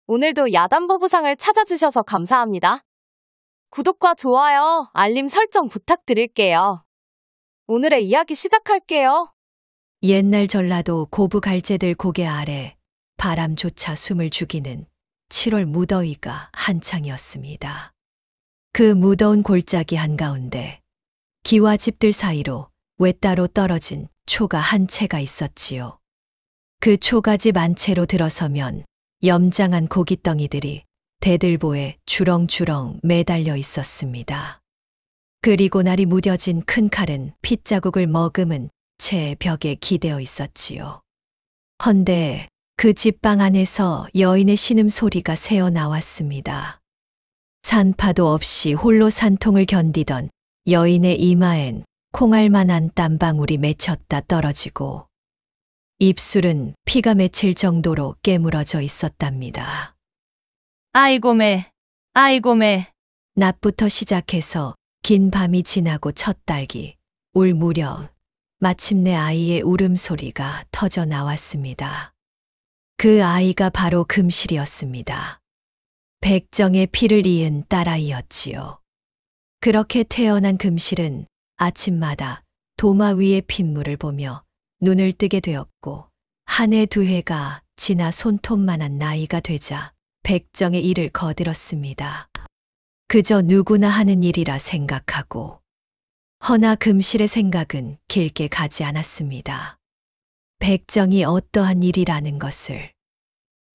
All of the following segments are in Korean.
오늘도 야단보부상을 찾아주셔서 감사합니다. 구독과 좋아요, 알림 설정 부탁드릴게요. 오늘의 이야기 시작할게요. 옛날 전라도 고부 갈제들 고개 아래 바람조차 숨을 죽이는 7월 무더위가 한창이었습니다. 그 무더운 골짜기 한가운데 기와 집들 사이로 외따로 떨어진 초가 한 채가 있었지요. 그 초가집 안채로 들어서면 염장한 고깃덩이들이 대들보에 주렁주렁 매달려 있었습니다. 그리고 날이 무뎌진 큰 칼은 핏자국을 머금은 채 벽에 기대어 있었지요. 헌데 그 집방 안에서 여인의 신음소리가 새어 나왔습니다. 산파도 없이 홀로 산통을 견디던 여인의 이마엔 콩알만한 땀방울이 맺혔다 떨어지고 입술은 피가 맺힐 정도로 깨물어져 있었답니다. 아이고 매, 아이고 매. 낮부터 시작해서 긴 밤이 지나고 첫 딸기, 울 무렵 마침내 아이의 울음소리가 터져 나왔습니다. 그 아이가 바로 금실이었습니다. 백정의 피를 이은 딸아이였지요. 그렇게 태어난 금실은 아침마다 도마 위의 핏물을 보며 눈을 뜨게 되었고 한 해 두 해가 지나 손톱만한 나이가 되자 백정의 일을 거들었습니다. 그저 누구나 하는 일이라 생각하고 허나 금실의 생각은 길게 가지 않았습니다. 백정이 어떠한 일이라는 것을.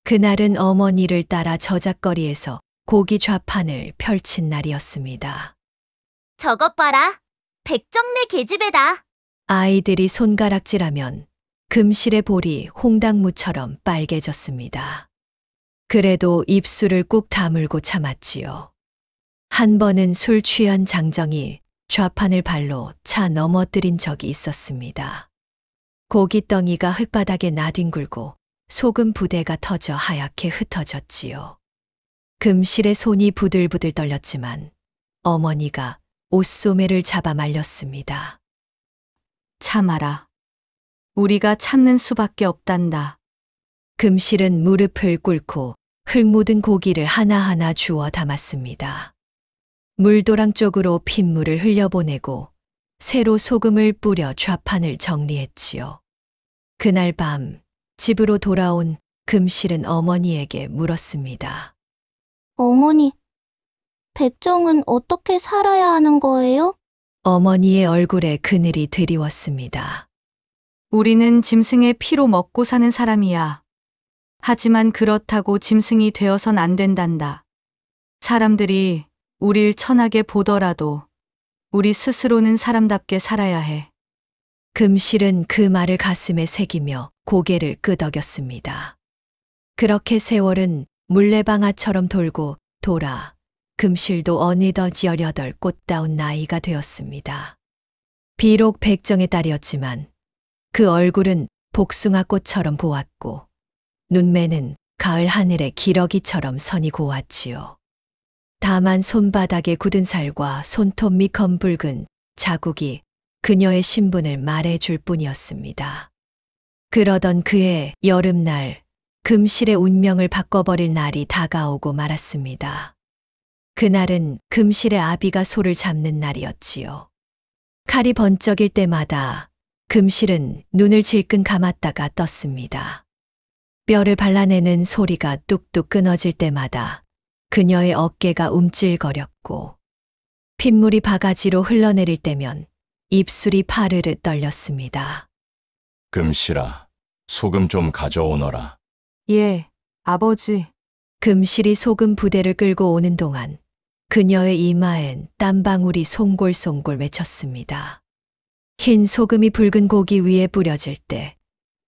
그날은 어머니를 따라 저작거리에서 고기 좌판을 펼친 날이었습니다. 저것 봐라. 백정네 계집애다. 아이들이 손가락질하면 금실의 볼이 홍당무처럼 빨개졌습니다. 그래도 입술을 꾹 다물고 참았지요. 한 번은 술 취한 장정이 좌판을 발로 차 넘어뜨린 적이 있었습니다. 고깃덩이가 흙바닥에 나뒹굴고 소금 부대가 터져 하얗게 흩어졌지요. 금실의 손이 부들부들 떨렸지만 어머니가 옷소매를 잡아 말렸습니다. 참아라. 우리가 참는 수밖에 없단다. 금실은 무릎을 꿇고 흙 묻은 고기를 하나하나 주워 담았습니다. 물도랑 쪽으로 핏물을 흘려보내고 새로 소금을 뿌려 좌판을 정리했지요. 그날 밤 집으로 돌아온 금실은 어머니에게 물었습니다. 어머니, 백정은 어떻게 살아야 하는 거예요? 어머니의 얼굴에 그늘이 드리웠습니다. 우리는 짐승의 피로 먹고 사는 사람이야. 하지만 그렇다고 짐승이 되어선 안 된단다. 사람들이 우릴 천하게 보더라도 우리 스스로는 사람답게 살아야 해. 금실은 그 말을 가슴에 새기며 고개를 끄덕였습니다. 그렇게 세월은 물레방아처럼 돌고 돌아 금실도 어느덧 18 꽃다운 나이가 되었습니다. 비록 백정의 딸이었지만 그 얼굴은 복숭아꽃처럼 보았고 눈매는 가을 하늘의 기러기처럼 선이 고왔지요. 다만 손바닥에 굳은 살과 손톱 밑 검붉은 자국이 그녀의 신분을 말해줄 뿐이었습니다. 그러던 그해 여름날 금실의 운명을 바꿔버릴 날이 다가오고 말았습니다. 그날은 금실의 아비가 소를 잡는 날이었지요. 칼이 번쩍일 때마다 금실은 눈을 질끈 감았다가 떴습니다. 뼈를 발라내는 소리가 뚝뚝 끊어질 때마다 그녀의 어깨가 움찔거렸고 핏물이 바가지로 흘러내릴 때면 입술이 파르르 떨렸습니다. 금실아, 소금 좀 가져오너라. 예, 아버지. 금실이 소금 부대를 끌고 오는 동안 그녀의 이마엔 땀방울이 송골송골 맺혔습니다. 흰 소금이 붉은 고기 위에 뿌려질 때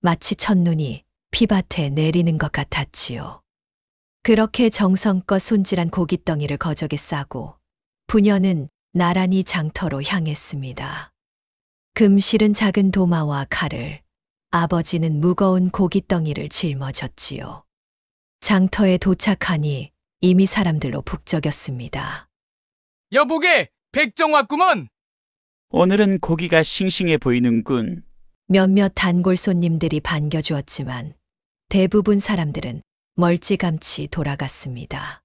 마치 첫눈이 피밭에 내리는 것 같았지요. 그렇게 정성껏 손질한 고깃덩이를 거적에 싸고 부녀는 나란히 장터로 향했습니다. 금실은 작은 도마와 칼을, 아버지는 무거운 고깃덩이를 짊어졌지요. 장터에 도착하니 이미 사람들로 북적였습니다. 여보게, 백정 왔구먼. 오늘은 고기가 싱싱해 보이는군. 몇몇 단골 손님들이 반겨주었지만 대부분 사람들은 멀찌감치 돌아갔습니다.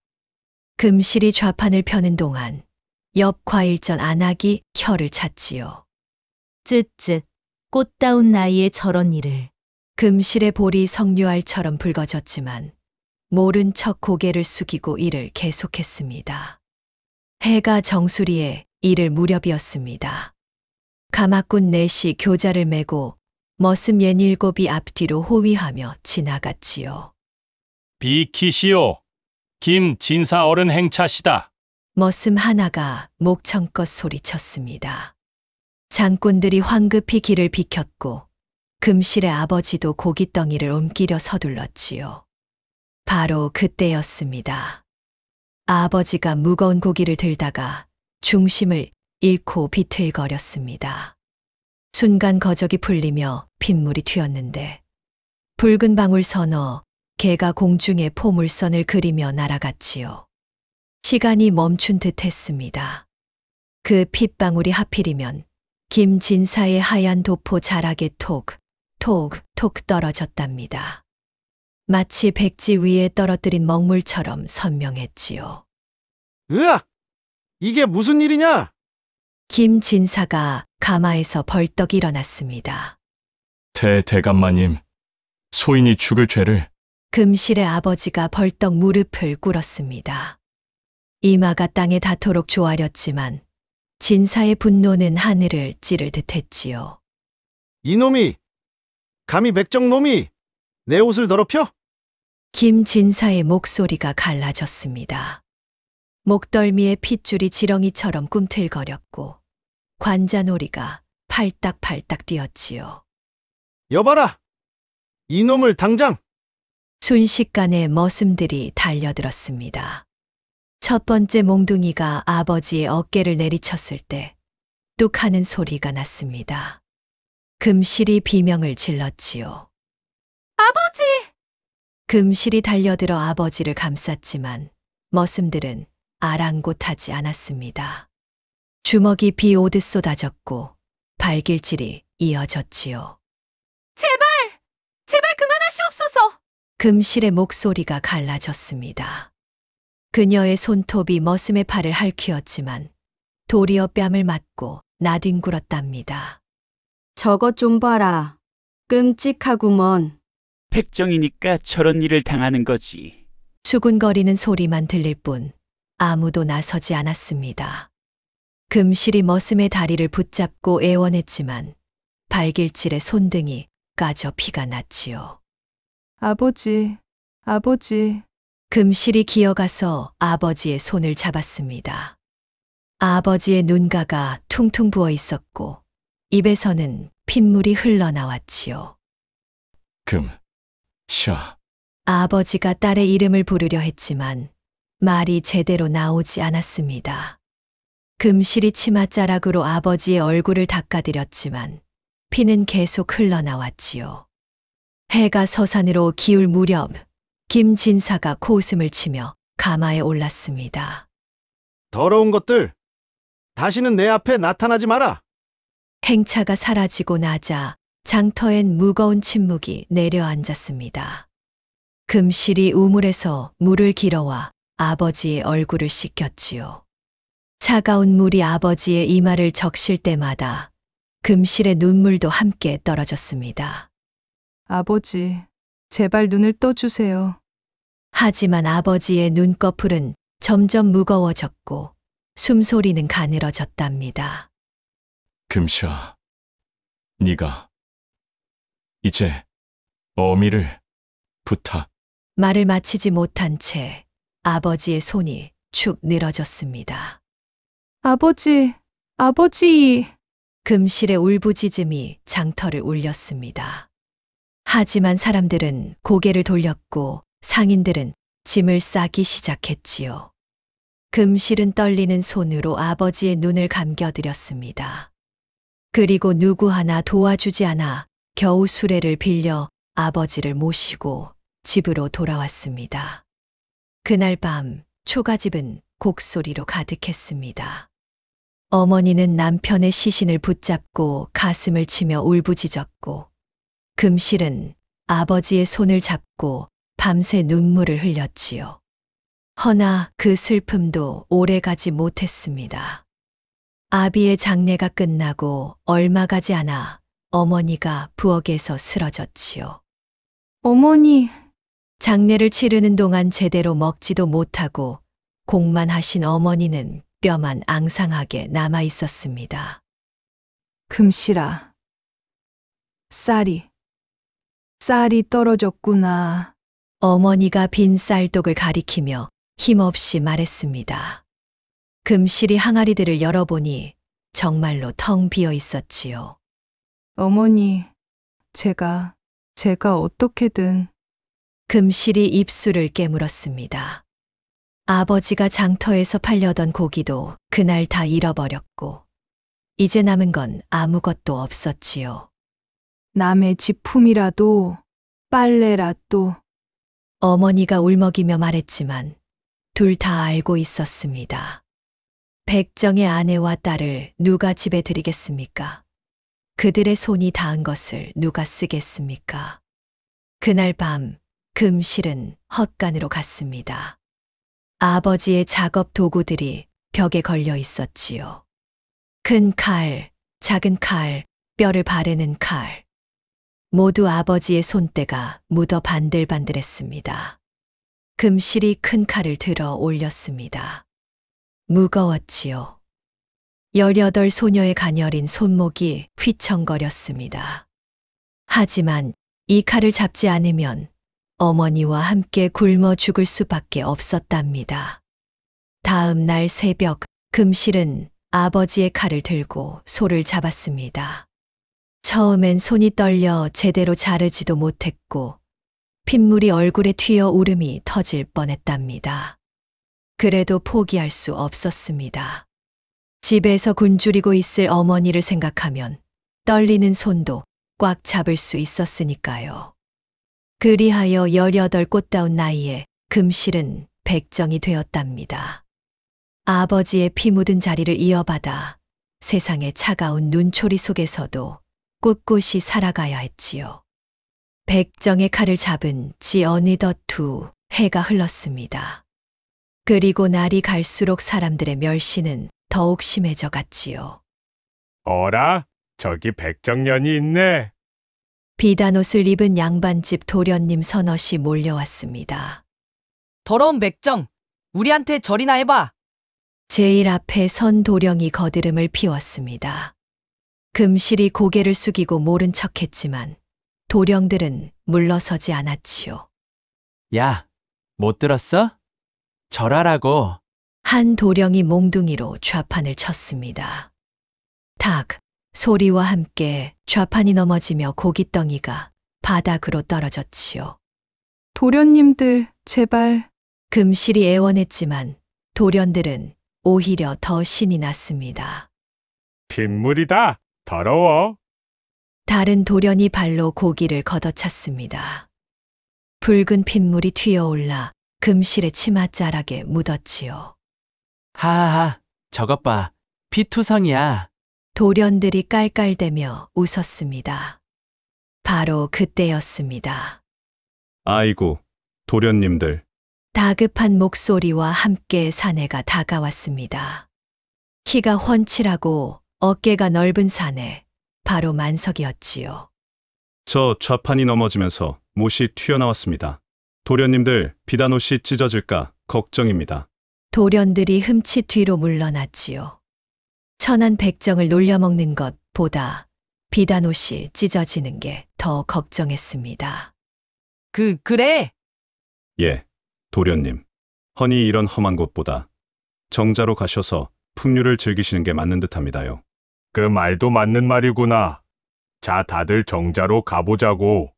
금실이 좌판을 펴는 동안 옆 과일전 안악이 혀를 찼지요. 쯧쯧, 꽃다운 나이에 저런 일을. 금실의 볼이 석류알처럼 붉어졌지만 모른 척 고개를 숙이고 일을 계속했습니다. 해가 정수리에 이를 무렵이었습니다. 가마꾼 넷이 교자를 메고 머슴 67이 앞뒤로 호위하며 지나갔지요. 비키시오. 김 진사 어른 행차시다. 머슴 하나가 목청껏 소리쳤습니다. 장꾼들이 황급히 길을 비켰고 금실의 아버지도 고깃덩이를 옮기려 서둘렀지요. 바로 그때였습니다. 아버지가 무거운 고기를 들다가 중심을 잃고 비틀거렸습니다. 순간 거적이 풀리며 핏물이 튀었는데 붉은 방울 서너 개가 공중에 포물선을 그리며 날아갔지요. 시간이 멈춘 듯 했습니다. 그 핏방울이 하필이면 김진사의 하얀 도포 자락에 톡 떨어졌답니다. 마치 백지 위에 떨어뜨린 먹물처럼 선명했지요. 으악! 이게 무슨 일이냐? 김진사가 가마에서 벌떡 일어났습니다. 대감마님, 소인이 죽을 죄를. 금실의 아버지가 벌떡 무릎을 꿇었습니다. 이마가 땅에 닿도록 조아렸지만 진사의 분노는 하늘을 찌를 듯했지요. 이놈이! 감히 백정놈이! 내 옷을 더럽혀? 김진사의 목소리가 갈라졌습니다. 목덜미의 핏줄이 지렁이처럼 꿈틀거렸고 관자놀이가 팔딱팔딱 뛰었지요. 여봐라! 이놈을 당장! 순식간에 머슴들이 달려들었습니다. 첫 번째 몽둥이가 아버지의 어깨를 내리쳤을 때 뚝 하는 소리가 났습니다. 금실이 비명을 질렀지요. 아버지! 금실이 달려들어 아버지를 감쌌지만 머슴들은 아랑곳하지 않았습니다. 주먹이 비 오듯 쏟아졌고 발길질이 이어졌지요. 제발 그만하시옵소서! 금실의 목소리가 갈라졌습니다. 그녀의 손톱이 머슴의 팔을 핥히었지만 도리어 뺨을 맞고 나뒹굴었답니다. 저것 좀 봐라. 끔찍하구먼. 백정이니까 저런 일을 당하는 거지. 수군거리는 소리만 들릴 뿐 아무도 나서지 않았습니다. 금실이 머슴의 다리를 붙잡고 애원했지만 발길질의 손등이 까져 피가 났지요. 아버지. 금실이 기어가서 아버지의 손을 잡았습니다. 아버지의 눈가가 퉁퉁 부어 있었고 입에서는 핏물이 흘러나왔지요. 샤. 아버지가 딸의 이름을 부르려 했지만 말이 제대로 나오지 않았습니다. 금실이 치맛자락으로 아버지의 얼굴을 닦아드렸지만 피는 계속 흘러나왔지요. 해가 서산으로 기울 무렵 김진사가 코웃음을 치며 가마에 올랐습니다. 더러운 것들! 다시는 내 앞에 나타나지 마라! 행차가 사라지고 나자 장터엔 무거운 침묵이 내려앉았습니다. 금실이 우물에서 물을 길어와 아버지의 얼굴을 씻겼지요. 차가운 물이 아버지의 이마를 적실 때마다 금실의 눈물도 함께 떨어졌습니다. 아버지, 제발 눈을 떠주세요. 하지만 아버지의 눈꺼풀은 점점 무거워졌고 숨소리는 가늘어졌답니다. 금샤, 네가 이제 어미를 부탁. 말을 마치지 못한 채 아버지의 손이 축 늘어졌습니다. 아버지. 금실의 울부짖음이 장터를 울렸습니다. 하지만 사람들은 고개를 돌렸고 상인들은 짐을 싸기 시작했지요. 금실은 떨리는 손으로 아버지의 눈을 감겨드렸습니다. 그리고 누구 하나 도와주지 않아 겨우 수레를 빌려 아버지를 모시고 집으로 돌아왔습니다. 그날 밤 초가집은 곡소리로 가득했습니다. 어머니는 남편의 시신을 붙잡고 가슴을 치며 울부짖었고 금실은 아버지의 손을 잡고 밤새 눈물을 흘렸지요. 허나 그 슬픔도 오래가지 못했습니다. 아비의 장례가 끝나고 얼마 가지 않아 어머니가 부엌에서 쓰러졌지요. 어머니, 장례를 치르는 동안 제대로 먹지도 못하고 곡만 하신 어머니는 뼈만 앙상하게 남아 있었습니다. 금실아. 쌀이 떨어졌구나. 어머니가 빈 쌀독을 가리키며 힘없이 말했습니다. 금실이 항아리들을 열어보니 정말로 텅 비어 있었지요. 어머니, 제가 어떻게든. 금실이 입술을 깨물었습니다. 아버지가 장터에서 팔려던 고기도 그날 다 잃어버렸고, 이제 남은 건 아무것도 없었지요. 남의 지품이라도, 빨래라도. 어머니가 울먹이며 말했지만 둘 다 알고 있었습니다. 백정의 아내와 딸을 누가 집에 들이겠습니까? 그들의 손이 닿은 것을 누가 쓰겠습니까? 그날 밤 금실은 헛간으로 갔습니다. 아버지의 작업 도구들이 벽에 걸려 있었지요. 큰 칼, 작은 칼, 뼈를 바르는 칼. 모두 아버지의 손때가 묻어 반들반들했습니다. 금실이 큰 칼을 들어 올렸습니다. 무거웠지요. 18 소녀의 가녀린 손목이 휘청거렸습니다. 하지만 이 칼을 잡지 않으면 어머니와 함께 굶어 죽을 수밖에 없었답니다. 다음 날 새벽, 금실은 아버지의 칼을 들고 소를 잡았습니다. 처음엔 손이 떨려 제대로 자르지도 못했고 핏물이 얼굴에 튀어 울음이 터질 뻔했답니다. 그래도 포기할 수 없었습니다. 집에서 굶주리고 있을 어머니를 생각하면 떨리는 손도 꽉 잡을 수 있었으니까요. 그리하여 18 꽃다운 나이에 금실은 백정이 되었답니다. 아버지의 피 묻은 자리를 이어받아 세상의 차가운 눈초리 속에서도 꿋꿋이 살아가야 했지요. 백정의 칼을 잡은 지 어느덧 2 해가 흘렀습니다. 그리고 날이 갈수록 사람들의 멸시는 더욱 심해져 갔지요. 어라, 저기 백정년이 있네. 비단 옷을 입은 양반집 도련님 서너시 몰려왔습니다. 더러운 백정, 우리한테 절이나 해봐. 제일 앞에 선 도령이 거드름을 피웠습니다. 금실이 고개를 숙이고 모른 척했지만 도령들은 물러서지 않았지요. 야, 못 들었어? 절하라고. 한 도령이 몽둥이로 좌판을 쳤습니다. 탁 소리와 함께 좌판이 넘어지며 고깃덩이가 바닥으로 떨어졌지요. 도련님들, 제발. 금실이 애원했지만 도련들은 오히려 더 신이 났습니다. 핏물이다. 더러워. 다른 도련이 발로 고기를 걷어찼습니다. 붉은 핏물이 튀어올라 금실의 치맛자락에 묻었지요. 하하하, 저것 봐. 피투성이야. 도련들이 깔깔대며 웃었습니다. 바로 그때였습니다. 아이고, 도련님들. 다급한 목소리와 함께 사내가 다가왔습니다. 키가 훤칠하고 어깨가 넓은 사내, 바로 만석이었지요. 저 좌판이 넘어지면서 못이 튀어나왔습니다. 도련님들, 비단옷이 찢어질까 걱정입니다. 도련들이 흠칫 뒤로 물러났지요. 천한 백정을 놀려먹는 것보다 비단옷이 찢어지는 게 더 걱정했습니다. 그래? 예, 도련님. 허니 이런 험한 곳보다 정자로 가셔서 풍류를 즐기시는 게 맞는 듯합니다요. 그 말도 맞는 말이구나. 자, 다들 정자로 가보자고.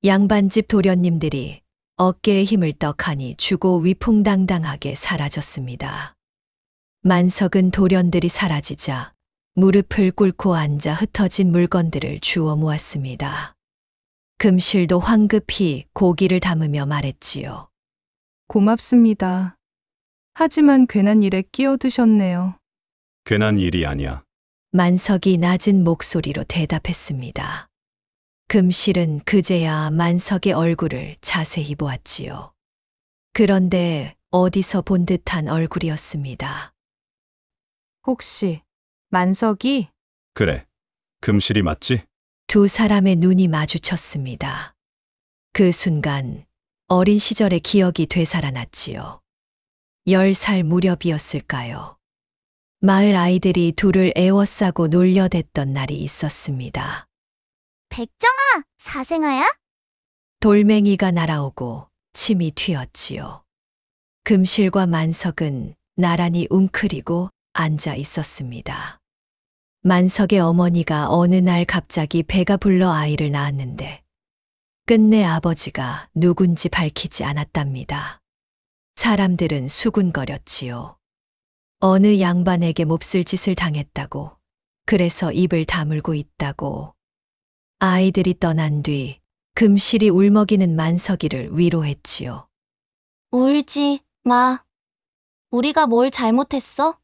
양반집 도련님들이 어깨에 힘을 떡하니 주고 위풍당당하게 사라졌습니다. 만석은 도련들이 사라지자 무릎을 꿇고 앉아 흩어진 물건들을 주워 모았습니다. 금실도 황급히 고기를 담으며 말했지요. 고맙습니다. 하지만 괜한 일에 끼어드셨네요. 괜한 일이 아니야. 만석이 낮은 목소리로 대답했습니다. 금실은 그제야 만석의 얼굴을 자세히 보았지요. 그런데 어디서 본 듯한 얼굴이었습니다. 혹시 만석이? 그래. 금실이 맞지? 두 사람의 눈이 마주쳤습니다. 그 순간 어린 시절의 기억이 되살아났지요. 10살 무렵이었을까요? 마을 아이들이 둘을 애워싸고 놀려댔던 날이 있었습니다. 백정아, 사생아야? 돌멩이가 날아오고 침이 튀었지요. 금실과 만석은 나란히 웅크리고 앉아 있었습니다. 만석의 어머니가 어느 날 갑자기 배가 불러 아이를 낳았는데 끝내 아버지가 누군지 밝히지 않았답니다. 사람들은 수군거렸지요. 어느 양반에게 몹쓸 짓을 당했다고, 그래서 입을 다물고 있다고. 아이들이 떠난 뒤 금실이 울먹이는 만석이를 위로했지요. 울지 마. 우리가 뭘 잘못했어?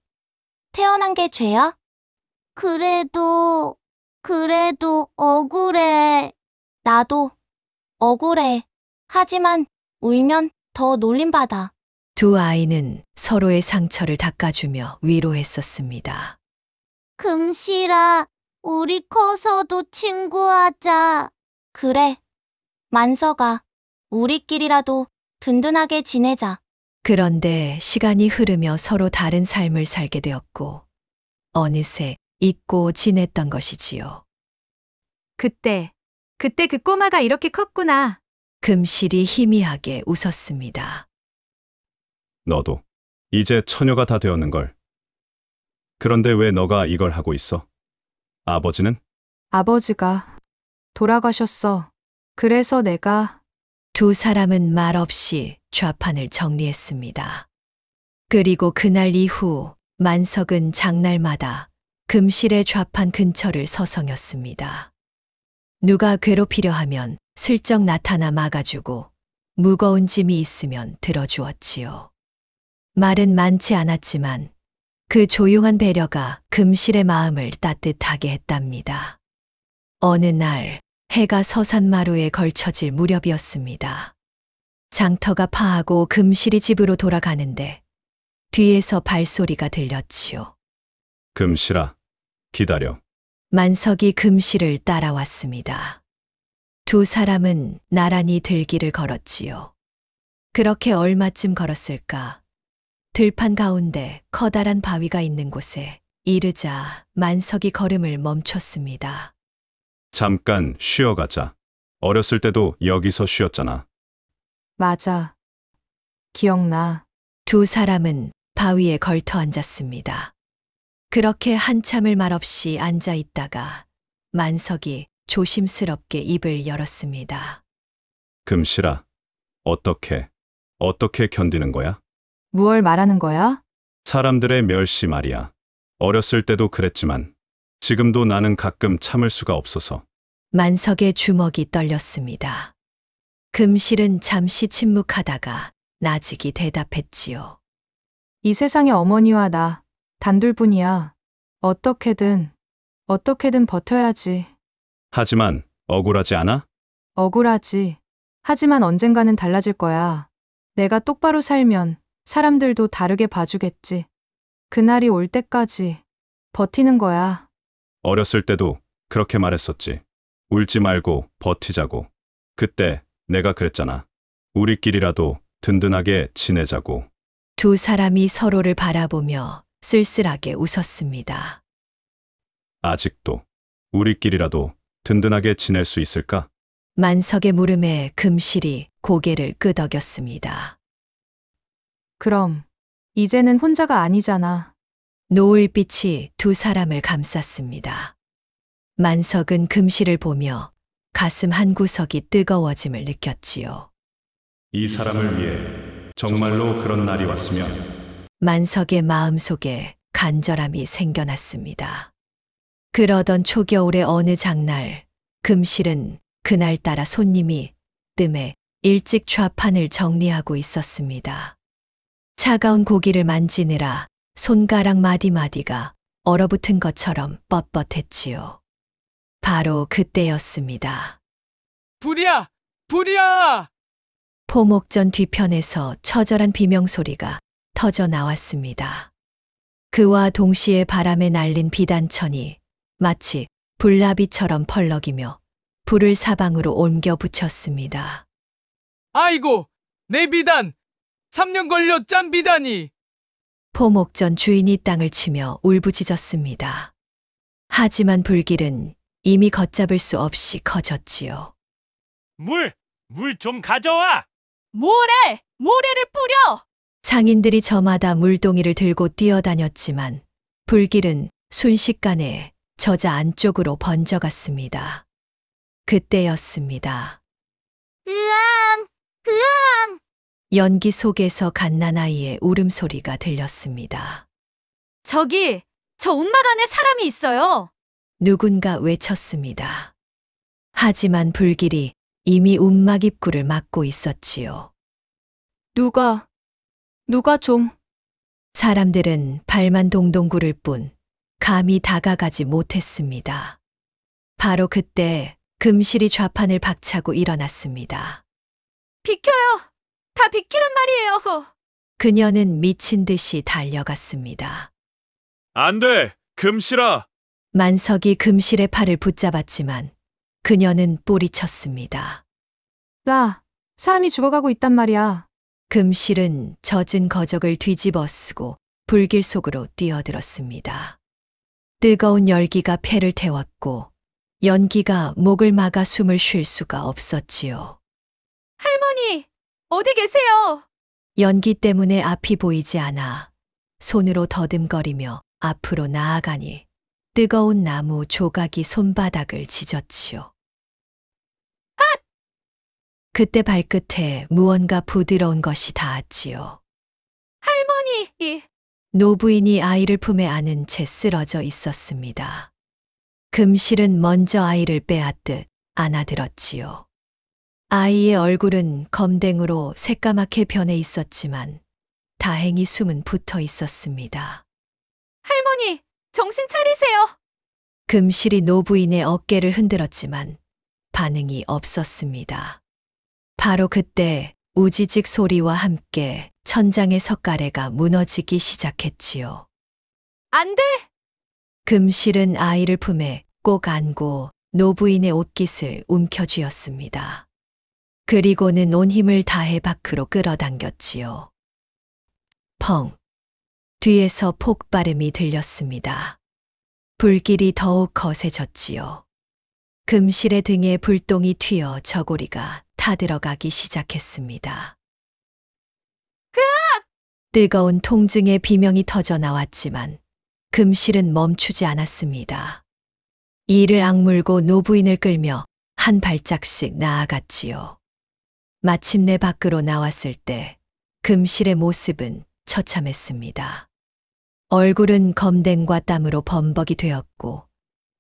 태어난 게 죄야? 그래도 억울해. 나도 억울해. 하지만 울면 더 놀림받아. 두 아이는 서로의 상처를 닦아주며 위로했었습니다. 금실아, 우리 커서도 친구하자. 그래. 만석아, 우리끼리라도 든든하게 지내자. 그런데 시간이 흐르며 서로 다른 삶을 살게 되었고 어느새 잊고 지냈던 것이지요. 그때 그 꼬마가 이렇게 컸구나. 금실이 희미하게 웃었습니다. 너도 이제 처녀가 다 되었는걸. 그런데 왜 너가 이걸 하고 있어? 아버지는? 아버지가 돌아가셨어. 그래서 내가. 두 사람은 말없이 좌판을 정리했습니다. 그리고 그날 이후 만석은 장날마다 금실의 좌판 근처를 서성였습니다. 누가 괴롭히려 하면 슬쩍 나타나 막아주고 무거운 짐이 있으면 들어주었지요. 말은 많지 않았지만 그 조용한 배려가 금실의 마음을 따뜻하게 했답니다. 어느 날 해가 서산마루에 걸쳐질 무렵이었습니다. 장터가 파하고 금실이 집으로 돌아가는데 뒤에서 발소리가 들렸지요. 금실아, 기다려. 만석이 금실을 따라왔습니다. 두 사람은 나란히 들길을 걸었지요. 그렇게 얼마쯤 걸었을까? 들판 가운데 커다란 바위가 있는 곳에 이르자 만석이 걸음을 멈췄습니다. 잠깐 쉬어가자. 어렸을 때도 여기서 쉬었잖아. 맞아. 기억나. 두 사람은 바위에 걸터 앉았습니다. 그렇게 한참을 말없이 앉아 있다가 만석이 조심스럽게 입을 열었습니다. 금실아, 어떻게 견디는 거야? 무얼 말하는 거야? 사람들의 멸시 말이야. 어렸을 때도 그랬지만 지금도 나는 가끔 참을 수가 없어서. 만석의 주먹이 떨렸습니다. 금실은 잠시 침묵하다가 나직이 대답했지요. 이 세상에 어머니와 나 단둘뿐이야. 어떻게든 버텨야지. 하지만 억울하지 않아? 억울하지. 하지만 언젠가는 달라질 거야. 내가 똑바로 살면 사람들도 다르게 봐주겠지. 그날이 올 때까지 버티는 거야. 어렸을 때도 그렇게 말했었지. 울지 말고 버티자고. 그때 내가 그랬잖아. 우리끼리라도 든든하게 지내자고. 두 사람이 서로를 바라보며 쓸쓸하게 웃었습니다. 아직도 우리끼리라도 든든하게 지낼 수 있을까? 만석의 물음에 금실이 고개를 끄덕였습니다. 그럼 이제는 혼자가 아니잖아. 노을빛이 두 사람을 감쌌습니다. 만석은 금실을 보며 가슴 한 구석이 뜨거워짐을 느꼈지요. 이 사람을 위해 정말로 그런 날이 왔으면. 만석의 마음속에 간절함이 생겨났습니다. 그러던 초겨울의 어느 장날, 금실은 그날따라 손님이 뜸에 일찍 좌판을 정리하고 있었습니다. 차가운 고기를 만지느라 손가락 마디마디가 얼어붙은 것처럼 뻣뻣했지요. 바로 그때였습니다. 불이야! 불이야! 포목전 뒤편에서 처절한 비명소리가 터져 나왔습니다. 그와 동시에 바람에 날린 비단천이 마치 불나비처럼 펄럭이며 불을 사방으로 옮겨 붙였습니다. 아이고, 내 비단! 3년 걸려 짠 비단이! 포목전 주인이 땅을 치며 울부짖었습니다. 하지만 불길은 이미 걷잡을 수 없이 커졌지요. 물 좀 가져와! 모래를 뿌려! 상인들이 저마다 물동이를 들고 뛰어다녔지만 불길은 순식간에 저자 안쪽으로 번져갔습니다. 그때였습니다. 으앙! 으앙! 연기 속에서 갓난아이의 울음소리가 들렸습니다. 저기, 저 움막 안에 사람이 있어요. 누군가 외쳤습니다. 하지만 불길이 이미 움막 입구를 막고 있었지요. 누가 좀. 사람들은 발만 동동 구를 뿐 감히 다가가지 못했습니다. 바로 그때 금실이 좌판을 박차고 일어났습니다. 비켜요. 다 비키란 말이에요. 그녀는 미친 듯이 달려갔습니다. 안 돼! 금실아! 만석이 금실의 팔을 붙잡았지만 그녀는 뿌리쳤습니다. 나, 사람이 죽어가고 있단 말이야. 금실은 젖은 거적을 뒤집어 쓰고 불길 속으로 뛰어들었습니다. 뜨거운 열기가 폐를 태웠고 연기가 목을 막아 숨을 쉴 수가 없었지요. 할머니, 어디 계세요? 연기 때문에 앞이 보이지 않아 손으로 더듬거리며 앞으로 나아가니 뜨거운 나무 조각이 손바닥을 찢었지요. 그때 발끝에 무언가 부드러운 것이 닿았지요. 할머니! 노부인이 아이를 품에 안은 채 쓰러져 있었습니다. 금실은 먼저 아이를 빼앗듯 안아들었지요. 아이의 얼굴은 검댕으로 새까맣게 변해 있었지만 다행히 숨은 붙어 있었습니다. 할머니, 정신 차리세요. 금실이 노부인의 어깨를 흔들었지만 반응이 없었습니다. 바로 그때 우지직 소리와 함께 천장의 석가래가 무너지기 시작했지요. 안 돼! 금실은 아이를 품에 꼭 안고 노부인의 옷깃을 움켜쥐었습니다. 그리고는 온 힘을 다해 밖으로 끌어당겼지요. 펑! 뒤에서 폭발음이 들렸습니다. 불길이 더욱 거세졌지요. 금실의 등에 불똥이 튀어 저고리가 타들어가기 시작했습니다. 뜨거운 통증의 비명이 터져 나왔지만 금실은 멈추지 않았습니다. 이를 악물고 노부인을 끌며 한 발짝씩 나아갔지요. 마침내 밖으로 나왔을 때 금실의 모습은 처참했습니다. 얼굴은 검댕과 땀으로 범벅이 되었고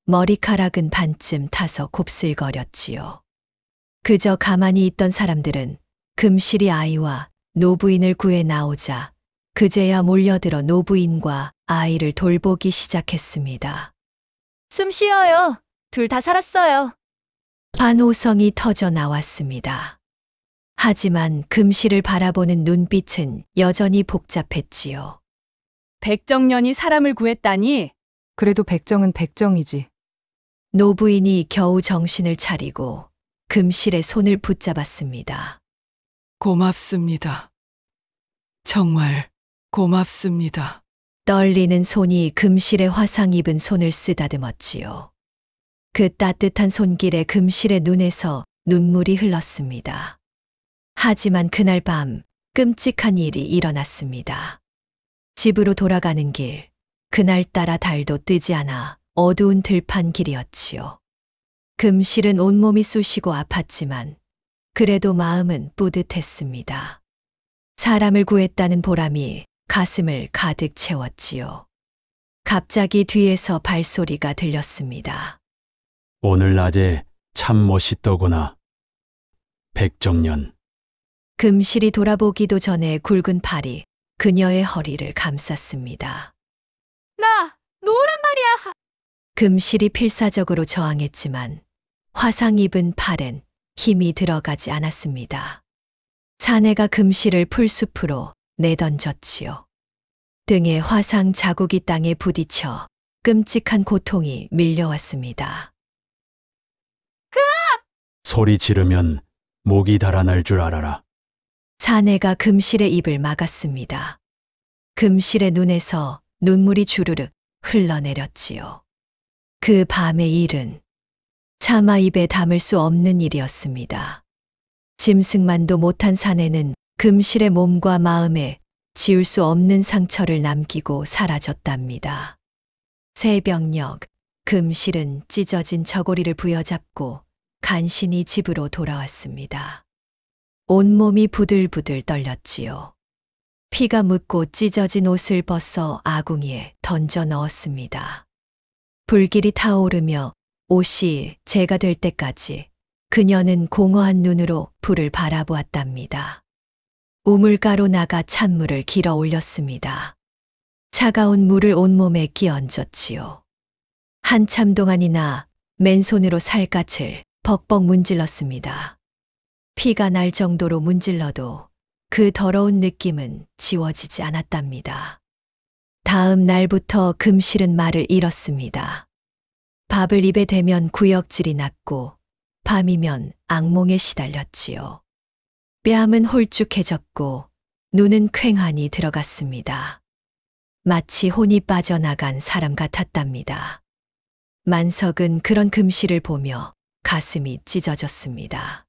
머리카락은 반쯤 타서 곱슬거렸지요. 그저 가만히 있던 사람들은 금실이 아이와 노부인을 구해 나오자 그제야 몰려들어 노부인과 아이를 돌보기 시작했습니다. 숨 쉬어요. 둘 다 살았어요. 환호성이 터져 나왔습니다. 하지만 금실을 바라보는 눈빛은 여전히 복잡했지요. 백정년이 사람을 구했다니. 그래도 백정은 백정이지. 노부인이 겨우 정신을 차리고 금실의 손을 붙잡았습니다. 고맙습니다. 정말 고맙습니다. 떨리는 손이 금실의 화상 입은 손을 쓰다듬었지요. 그 따뜻한 손길에 금실의 눈에서 눈물이 흘렀습니다. 하지만 그날 밤 끔찍한 일이 일어났습니다. 집으로 돌아가는 길, 그날따라 달도 뜨지 않아 어두운 들판 길이었지요. 금실은 온몸이 쑤시고 아팠지만 그래도 마음은 뿌듯했습니다. 사람을 구했다는 보람이 가슴을 가득 채웠지요. 갑자기 뒤에서 발소리가 들렸습니다. 오늘 낮에 참 멋있더구나. 백정년. 금실이 돌아보기도 전에 굵은 팔이 그녀의 허리를 감쌌습니다. 나 놓으란 말이야. 금실이 필사적으로 저항했지만 화상 입은 팔은 힘이 들어가지 않았습니다. 사내가 금실을 풀숲으로 내던졌지요. 등에 화상 자국이 땅에 부딪혀 끔찍한 고통이 밀려왔습니다. 소리 지르면 목이 달아날 줄 알아라. 사내가 금실의 입을 막았습니다. 금실의 눈에서 눈물이 주르륵 흘러내렸지요. 그 밤의 일은 차마 입에 담을 수 없는 일이었습니다. 짐승만도 못한 사내는 금실의 몸과 마음에 지울 수 없는 상처를 남기고 사라졌답니다. 새벽녘, 금실은 찢어진 저고리를 부여잡고 간신히 집으로 돌아왔습니다. 온몸이 부들부들 떨렸지요. 피가 묻고 찢어진 옷을 벗어 아궁이에 던져 넣었습니다. 불길이 타오르며 옷이 재가 될 때까지 그녀는 공허한 눈으로 불을 바라보았답니다. 우물가로 나가 찬물을 길어 올렸습니다. 차가운 물을 온몸에 끼얹었지요. 한참 동안이나 맨손으로 살갗을 벅벅 문질렀습니다. 피가 날 정도로 문질러도 그 더러운 느낌은 지워지지 않았답니다. 다음 날부터 금실은 말을 잃었습니다. 밥을 입에 대면 구역질이 났고 밤이면 악몽에 시달렸지요. 뺨은 홀쭉해졌고 눈은 퀭하니 들어갔습니다. 마치 혼이 빠져나간 사람 같았답니다. 만석은 그런 금실을 보며 가슴이 찢어졌습니다.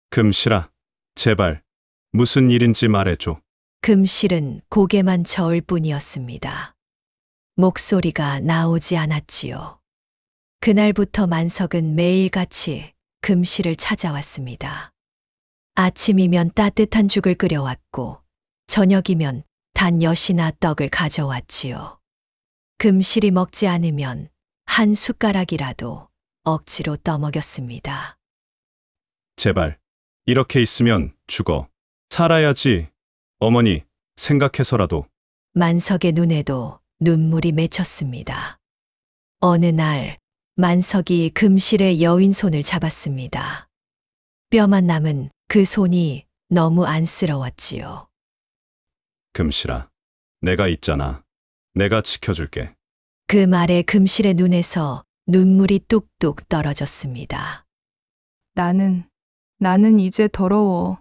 금실아, 제발 무슨 일인지 말해줘. 금실은 고개만 저을 뿐이었습니다. 목소리가 나오지 않았지요. 그날부터 만석은 매일같이 금실을 찾아왔습니다. 아침이면 따뜻한 죽을 끓여왔고 저녁이면 단 엿이나 떡을 가져왔지요. 금실이 먹지 않으면 한 숟가락이라도 억지로 떠먹였습니다. 제발, 이렇게 있으면 죽어. 살아야지. 어머니, 생각해서라도. 만석의 눈에도 눈물이 맺혔습니다. 어느 날 만석이 금실의 여인 손을 잡았습니다. 뼈만 남은 그 손이 너무 안쓰러웠지요. 금실아, 내가 있잖아. 내가 지켜줄게. 그 말에 금실의 눈에서 눈물이 뚝뚝 떨어졌습니다. 나는 이제 더러워.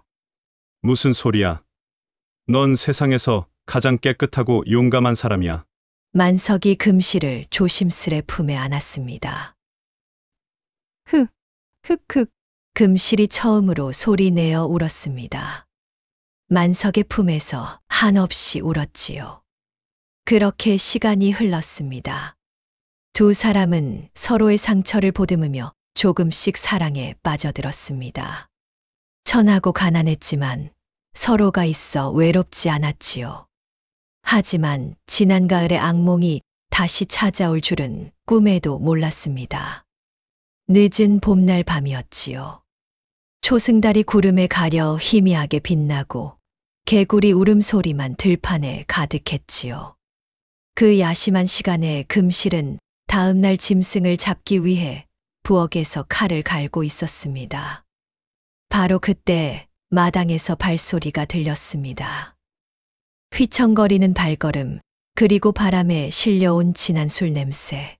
무슨 소리야? 넌 세상에서 가장 깨끗하고 용감한 사람이야. 만석이 금실을 조심스레 품에 안았습니다. 크크. 금실이 처음으로 소리내어 울었습니다. 만석의 품에서 한없이 울었지요. 그렇게 시간이 흘렀습니다. 두 사람은 서로의 상처를 보듬으며 조금씩 사랑에 빠져들었습니다. 천하고 가난했지만 서로가 있어 외롭지 않았지요. 하지만 지난 가을의 악몽이 다시 찾아올 줄은 꿈에도 몰랐습니다. 늦은 봄날 밤이었지요. 초승달이 구름에 가려 희미하게 빛나고 개구리 울음소리만 들판에 가득했지요. 그 야심한 시간에 금실은 다음날 짐승을 잡기 위해 부엌에서 칼을 갈고 있었습니다. 바로 그때 마당에서 발소리가 들렸습니다. 휘청거리는 발걸음, 그리고 바람에 실려온 진한 술 냄새.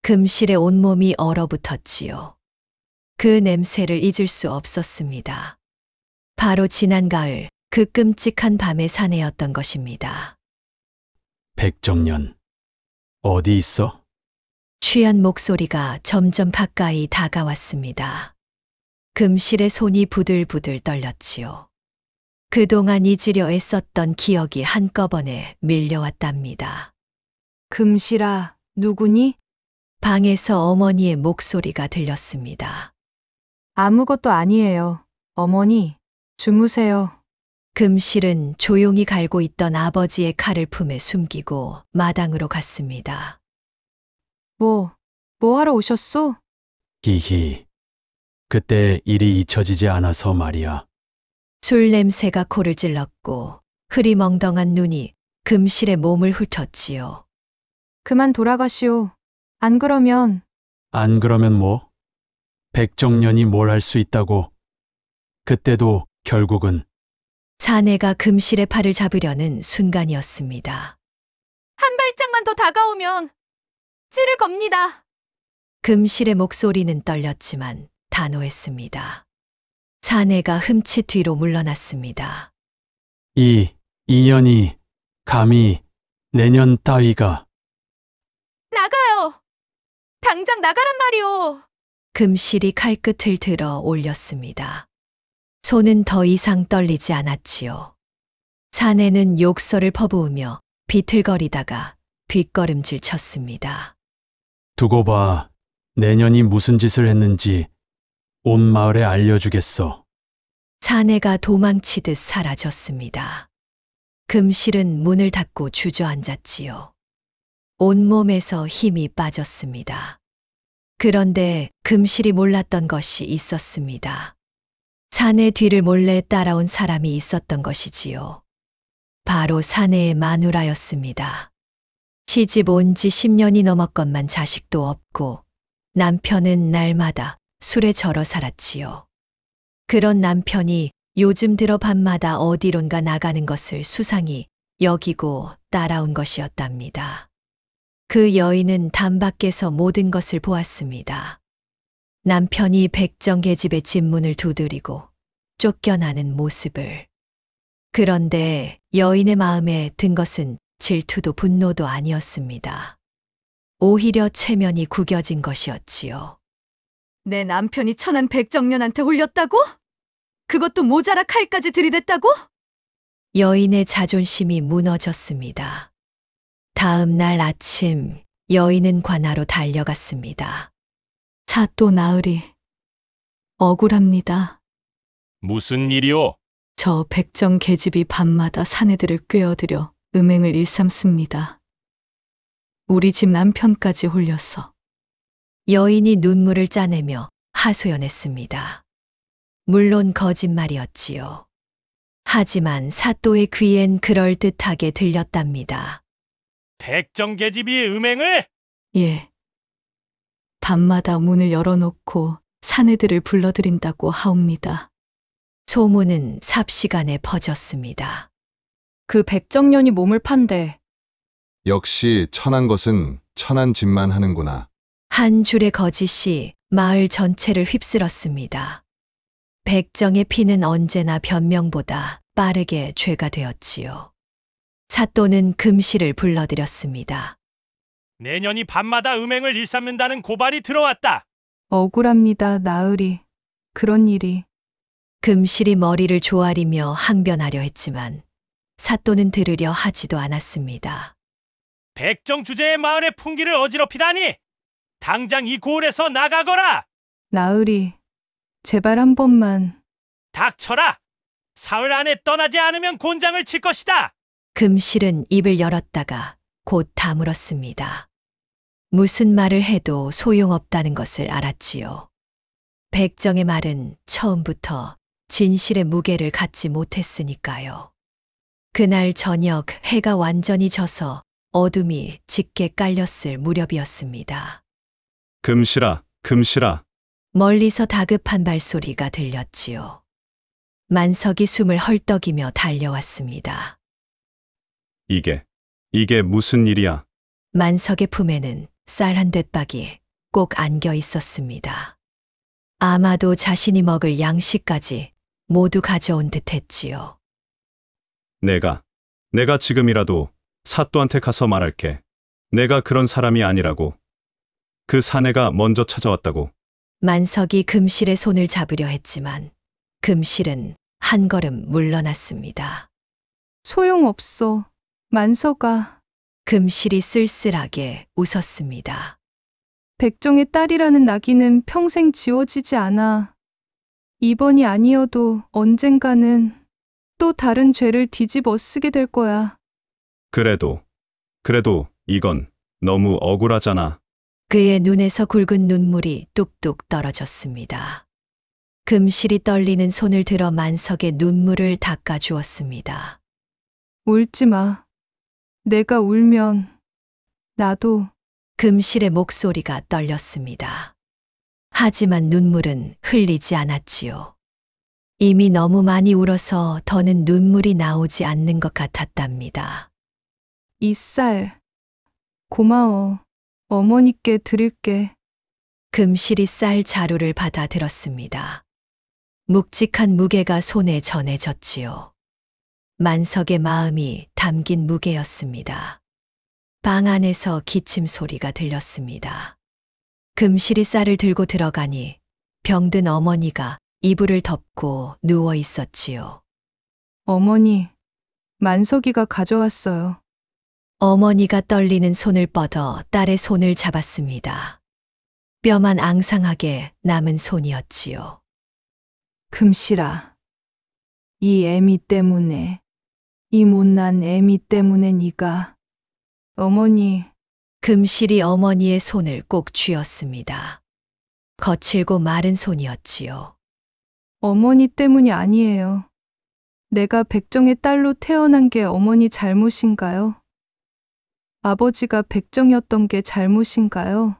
금실의 온몸이 얼어붙었지요. 그 냄새를 잊을 수 없었습니다. 바로 지난 가을 그 끔찍한 밤의 사내였던 것입니다. 백정년, 어디 있어? 취한 목소리가 점점 가까이 다가왔습니다. 금실의 손이 부들부들 떨렸지요. 그동안 잊으려 애썼던 기억이 한꺼번에 밀려왔답니다. 금실아, 누구니? 방에서 어머니의 목소리가 들렸습니다. 아무것도 아니에요. 어머니, 주무세요. 금실은 조용히 갈고 있던 아버지의 칼을 품에 숨기고 마당으로 갔습니다. 뭐 하러 오셨소? 히히. 그때 일이 잊혀지지 않아서 말이야. 술 냄새가 코를 찔렀고 흐리멍덩한 눈이 금실의 몸을 훑었지요. 그만 돌아가시오. 안 그러면 안 그러면 뭐? 백정년이 뭘 할 수 있다고. 그때도 결국은 사내가 금실의 팔을 잡으려는 순간이었습니다. 한 발짝만 더 다가오면 찌를 겁니다. 금실의 목소리는 떨렸지만 단호했습니다. 사내가 흠칫 뒤로 물러났습니다. 이년이 감히 내년 따위가. 나가요. 당장 나가란 말이오. 금실이 칼끝을 들어 올렸습니다. 손은 더 이상 떨리지 않았지요. 사내는 욕설을 퍼부으며 비틀거리다가 뒷걸음질 쳤습니다. 두고 봐. 내년이 무슨 짓을 했는지 온 마을에 알려주겠어. 사내가 도망치듯 사라졌습니다. 금실은 문을 닫고 주저앉았지요. 온몸에서 힘이 빠졌습니다. 그런데 금실이 몰랐던 것이 있었습니다. 사내 뒤를 몰래 따라온 사람이 있었던 것이지요. 바로 사내의 마누라였습니다. 시집 온 지 10년이 넘었건만 자식도 없고 남편은 날마다 술에 절어 살았지요. 그런 남편이 요즘 들어 밤마다 어디론가 나가는 것을 수상히 여기고 따라온 것이었답니다. 그 여인은 담밖에서 모든 것을 보았습니다. 남편이 백정계집의 집문을 두드리고 쫓겨나는 모습을. 그런데 여인의 마음에 든 것은 질투도 분노도 아니었습니다. 오히려 체면이 구겨진 것이었지요. 내 남편이 천한 백정년한테 홀렸다고? 그것도 모자라 칼까지 들이댔다고? 여인의 자존심이 무너졌습니다. 다음 날 아침 여인은 관하로 달려갔습니다. 사또 나으리, 억울합니다. 무슨 일이오? 저 백정 계집이 밤마다 사내들을 꿰어들여 음행을 일삼습니다. 우리 집 남편까지 홀렸어. 여인이 눈물을 짜내며 하소연했습니다. 물론 거짓말이었지요. 하지만 사또의 귀엔 그럴듯하게 들렸답니다. 백정계집이 음행을? 예. 밤마다 문을 열어놓고 사내들을 불러들인다고 하옵니다. 소문은 삽시간에 퍼졌습니다. 그 백정년이 몸을 판대. 역시 천한 것은 천한 짓만 하는구나. 한 줄의 거짓이 마을 전체를 휩쓸었습니다. 백정의 피는 언제나 변명보다 빠르게 죄가 되었지요. 사또는 금실을 불러들였습니다. 내년이 밤마다 음행을 일삼는다는 고발이 들어왔다. 억울합니다, 나으리. 그런 일이. 금실이 머리를 조아리며 항변하려 했지만 사또는 들으려 하지도 않았습니다. 백정 주제의 마을의 풍기를 어지럽히다니! 당장 이 고을에서 나가거라! 나으리, 제발 한 번만. 닥쳐라! 사흘 안에 떠나지 않으면 곤장을 칠 것이다! 금실은 입을 열었다가 곧 다물었습니다. 무슨 말을 해도 소용없다는 것을 알았지요. 백정의 말은 처음부터 진실의 무게를 갖지 못했으니까요. 그날 저녁 해가 완전히 져서 어둠이 짙게 깔렸을 무렵이었습니다. 금실아, 금실아. 멀리서 다급한 발소리가 들렸지요. 만석이 숨을 헐떡이며 달려왔습니다. 이게 무슨 일이야? 만석의 품에는 쌀 한 돛박이 꼭 안겨 있었습니다. 아마도 자신이 먹을 양식까지 모두 가져온 듯 했지요. 내가 지금이라도 사또한테 가서 말할게. 내가 그런 사람이 아니라고. 그 사내가 먼저 찾아왔다고. 만석이 금실의 손을 잡으려 했지만 금실은 한 걸음 물러났습니다. 소용없어. 만석아. 금실이 쓸쓸하게 웃었습니다. 백정의 딸이라는 낙인은 평생 지워지지 않아. 이번이 아니어도 언젠가는 또 다른 죄를 뒤집어 쓰게 될 거야. 그래도 이건 너무 억울하잖아. 그의 눈에서 굵은 눈물이 뚝뚝 떨어졌습니다. 금실이 떨리는 손을 들어 만석의 눈물을 닦아주었습니다. 울지 마. 내가 울면 나도. 금실의 목소리가 떨렸습니다. 하지만 눈물은 흘리지 않았지요. 이미 너무 많이 울어서 더는 눈물이 나오지 않는 것 같았답니다. 이 쌀. 고마워. 어머니께 드릴게. 금실이 쌀 자루를 받아 들었습니다. 묵직한 무게가 손에 전해졌지요. 만석의 마음이 담긴 무게였습니다. 방 안에서 기침 소리가 들렸습니다. 금실이 쌀을 들고 들어가니 병든 어머니가 이불을 덮고 누워 있었지요. 어머니, 만석이가 가져왔어요. 어머니가 떨리는 손을 뻗어 딸의 손을 잡았습니다. 뼈만 앙상하게 남은 손이었지요. 금실아, 이 애미 때문에, 이 못난 애미 때문에 네가 어머니. 금실이 어머니의 손을 꼭 쥐었습니다. 거칠고 마른 손이었지요. 어머니 때문이 아니에요. 내가 백정의 딸로 태어난 게 어머니 잘못인가요? 아버지가 백정이었던 게 잘못인가요?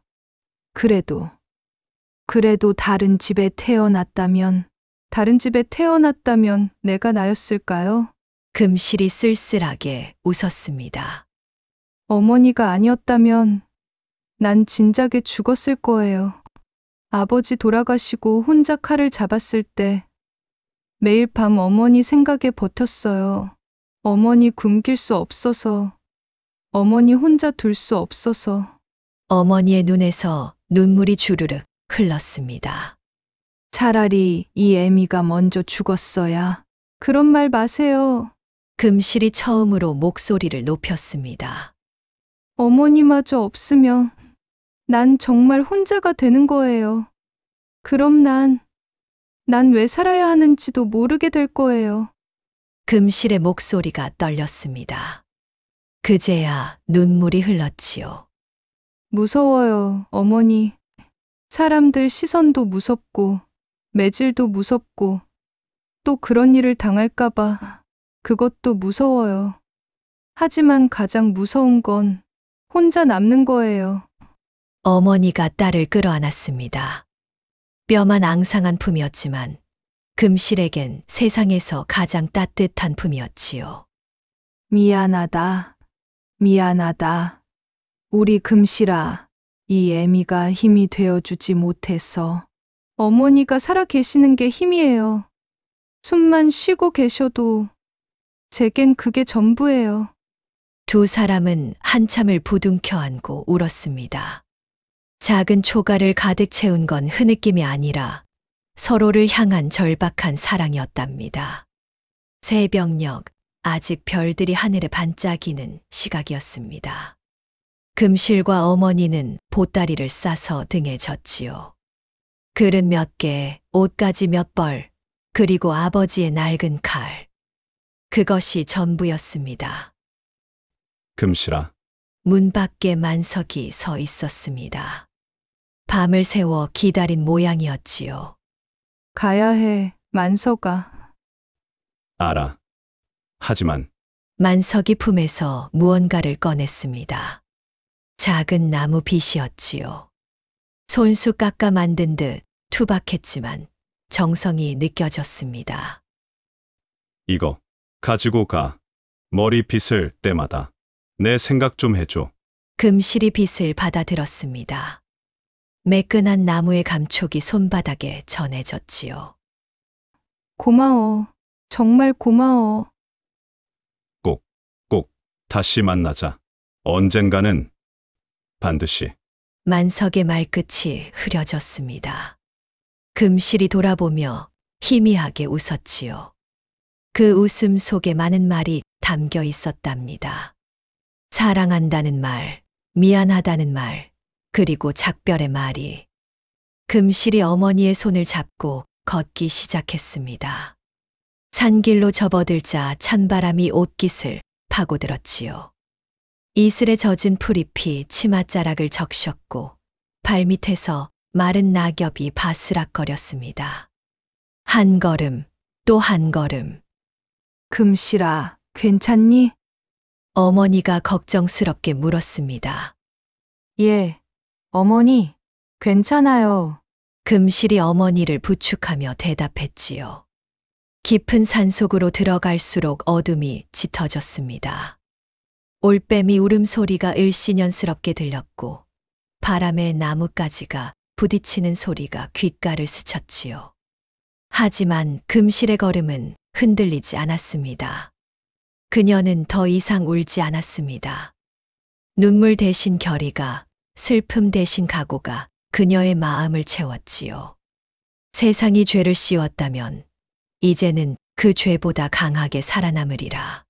그래도 다른 집에 태어났다면 내가 나였을까요? 금실이 쓸쓸하게 웃었습니다. 어머니가 아니었다면 난 진작에 죽었을 거예요. 아버지 돌아가시고 혼자 칼을 잡았을 때 매일 밤 어머니 생각에 버텼어요. 어머니 굶길 수 없어서, 어머니 혼자 둘 수 없어서. 어머니의 눈에서 눈물이 주르륵 흘렀습니다. 차라리 이 애미가 먼저 죽었어야. 그런 말 마세요. 금실이 처음으로 목소리를 높였습니다. 어머니마저 없으면 난 정말 혼자가 되는 거예요. 그럼 난 왜 살아야 하는지도 모르게 될 거예요. 금실의 목소리가 떨렸습니다. 그제야 눈물이 흘렀지요. 무서워요, 어머니. 사람들 시선도 무섭고, 매질도 무섭고, 또 그런 일을 당할까봐 그것도 무서워요. 하지만 가장 무서운 건 혼자 남는 거예요. 어머니가 딸을 끌어안았습니다. 뼈만 앙상한 품이었지만 금실에겐 세상에서 가장 따뜻한 품이었지요. 미안하다. 우리 금실아, 이 애미가 힘이 되어주지 못해서. 어머니가 살아 계시는 게 힘이에요. 숨만 쉬고 계셔도 제겐 그게 전부예요. 두 사람은 한참을 부둥켜 안고 울었습니다. 작은 초가를 가득 채운 건 흐느낌이 아니라 서로를 향한 절박한 사랑이었답니다. 새벽녘, 아직 별들이 하늘에 반짝이는 시각이었습니다. 금실과 어머니는 보따리를 싸서 등에 졌지요. 그릇 몇 개, 옷가지 몇 벌, 그리고 아버지의 낡은 칼. 그것이 전부였습니다. 금실아. 문 밖에 만석이 서 있었습니다. 밤을 새워 기다린 모양이었지요. 가야 해, 만석아. 알아. 하지만 만석이 품에서 무언가를 꺼냈습니다. 작은 나무 빗이었지요. 손수 깎아 만든 듯 투박했지만 정성이 느껴졌습니다. 이거 가지고 가. 머리 빗을 때마다 내 생각 좀 해줘. 금실이 빗을 받아들었습니다. 매끈한 나무의 감촉이 손바닥에 전해졌지요. 고마워. 정말 고마워. 꼭 다시 만나자. 언젠가는 반드시. 만석의 말끝이 흐려졌습니다. 금실이 돌아보며 희미하게 웃었지요. 그 웃음 속에 많은 말이 담겨 있었답니다. 사랑한다는 말, 미안하다는 말, 그리고 작별의 말이. 금실이 어머니의 손을 잡고 걷기 시작했습니다. 산길로 접어들자 찬바람이 옷깃을 파고들었지요. 이슬에 젖은 풀잎이 치맛자락을 적셨고 발밑에서 마른 낙엽이 바스락거렸습니다. 한 걸음, 또 한 걸음. 금실아, 괜찮니? 어머니가 걱정스럽게 물었습니다. 예, 어머니, 괜찮아요. 금실이 어머니를 부축하며 대답했지요. 깊은 산속으로 들어갈수록 어둠이 짙어졌습니다. 올빼미 울음소리가 일신연스럽게 들렸고 바람에 나뭇가지가 부딪히는 소리가 귓가를 스쳤지요. 하지만 금실의 걸음은 흔들리지 않았습니다. 그녀는 더 이상 울지 않았습니다. 눈물 대신 결의가, 슬픔 대신 각오가 그녀의 마음을 채웠지요. 세상이 죄를 씌웠다면 이제는 그 죄보다 강하게 살아남으리라.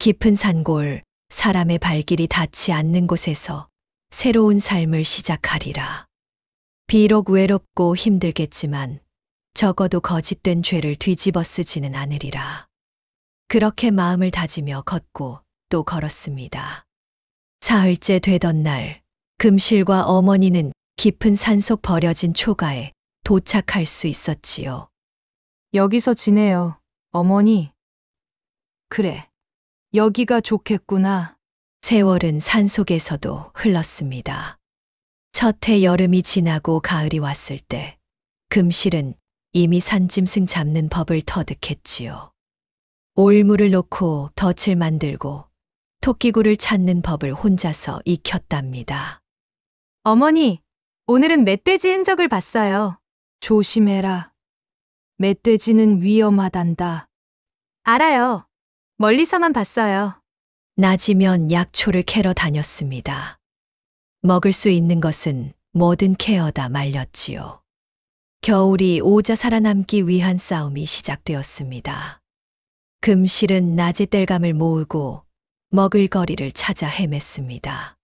깊은 산골, 사람의 발길이 닿지 않는 곳에서 새로운 삶을 시작하리라. 비록 외롭고 힘들겠지만 적어도 거짓된 죄를 뒤집어 쓰지는 않으리라. 그렇게 마음을 다지며 걷고 또 걸었습니다. 사흘째 되던 날, 금실과 어머니는 깊은 산속 버려진 초가에 도착할 수 있었지요. 여기서 지내요, 어머니. 그래, 여기가 좋겠구나. 세월은 산속에서도 흘렀습니다. 첫해 여름이 지나고 가을이 왔을 때 금실은 이미 산짐승 잡는 법을 터득했지요. 오일물을 놓고 덫을 만들고 토끼굴을 찾는 법을 혼자서 익혔답니다. 어머니, 오늘은 멧돼지 흔적을 봤어요. 조심해라. 멧돼지는 위험하단다. 알아요. 멀리서만 봤어요. 낮이면 약초를 캐러 다녔습니다. 먹을 수 있는 것은 뭐든 캐어다 말렸지요. 겨울이 오자 살아남기 위한 싸움이 시작되었습니다. 금실은 낮에 땔감을 모으고 먹을 거리를 찾아 헤맸습니다.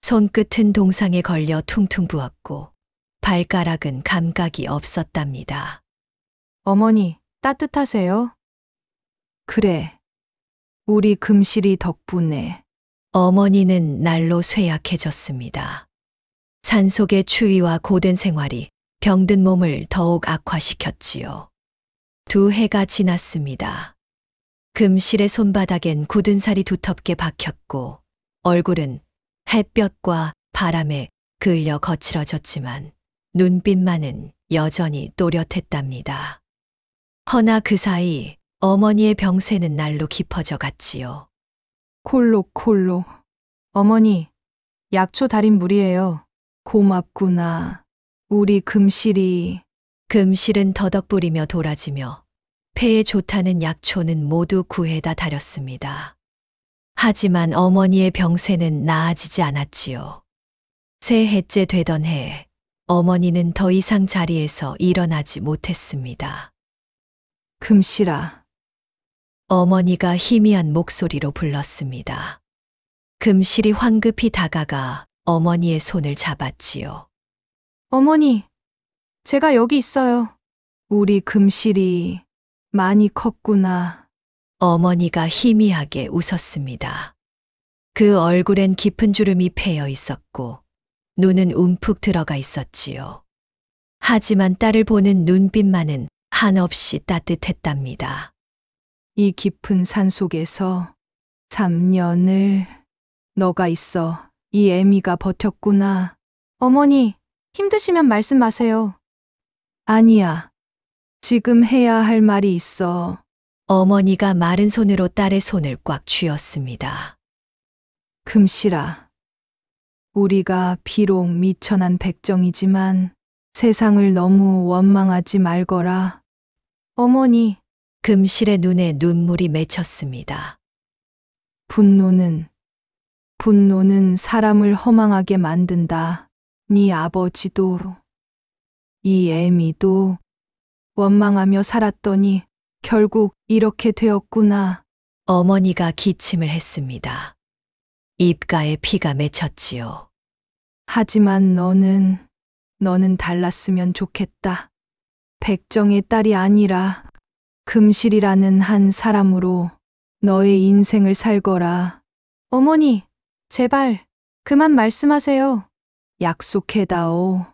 손끝은 동상에 걸려 퉁퉁 부었고 발가락은 감각이 없었답니다. 어머니, 따뜻하세요? 그래. 우리 금실이 덕분에. 어머니는 날로 쇠약해졌습니다. 산속의 추위와 고된 생활이 병든 몸을 더욱 악화시켰지요. 2해가 지났습니다. 금실의 손바닥엔 굳은 살이 두텁게 박혔고 얼굴은 햇볕과 바람에 그을려 거칠어졌지만 눈빛만은 여전히 또렷했답니다. 허나 그 사이 어머니의 병세는 날로 깊어져 갔지요. 콜록. 어머니, 약초 달인 물이에요. 고맙구나. 우리 금실이. 금실은 더덕부리며 돌아지며 폐에 좋다는 약초는 모두 구해다 달였습니다. 하지만 어머니의 병세는 나아지지 않았지요. 새해째 되던 해, 어머니는 더 이상 자리에서 일어나지 못했습니다. 금실아. 어머니가 희미한 목소리로 불렀습니다. 금실이 황급히 다가가 어머니의 손을 잡았지요. 어머니, 제가 여기 있어요. 우리 금실이 많이 컸구나. 어머니가 희미하게 웃었습니다. 그 얼굴엔 깊은 주름이 패여 있었고 눈은 움푹 들어가 있었지요. 하지만 딸을 보는 눈빛만은 한없이 따뜻했답니다. 이 깊은 산속에서 3년을 너가 있어 이 애미가 버텼구나. 어머니, 힘드시면 말씀하세요. 아니야. 지금 해야 할 말이 있어. 어머니가 마른 손으로 딸의 손을 꽉 쥐었습니다. 금실아. 우리가 비록 미천한 백정이지만 세상을 너무 원망하지 말거라. 어머니. 금실의 눈에 눈물이 맺혔습니다. 분노는 사람을 허망하게 만든다. 네 아버지도 이 애미도 원망하며 살았더니 결국 이렇게 되었구나. 어머니가 기침을 했습니다. 입가에 피가 맺혔지요. 하지만 너는 달랐으면 좋겠다. 백정의 딸이 아니라 금실이라는 한 사람으로 너의 인생을 살거라. 어머니, 제발 그만 말씀하세요. 약속해다오.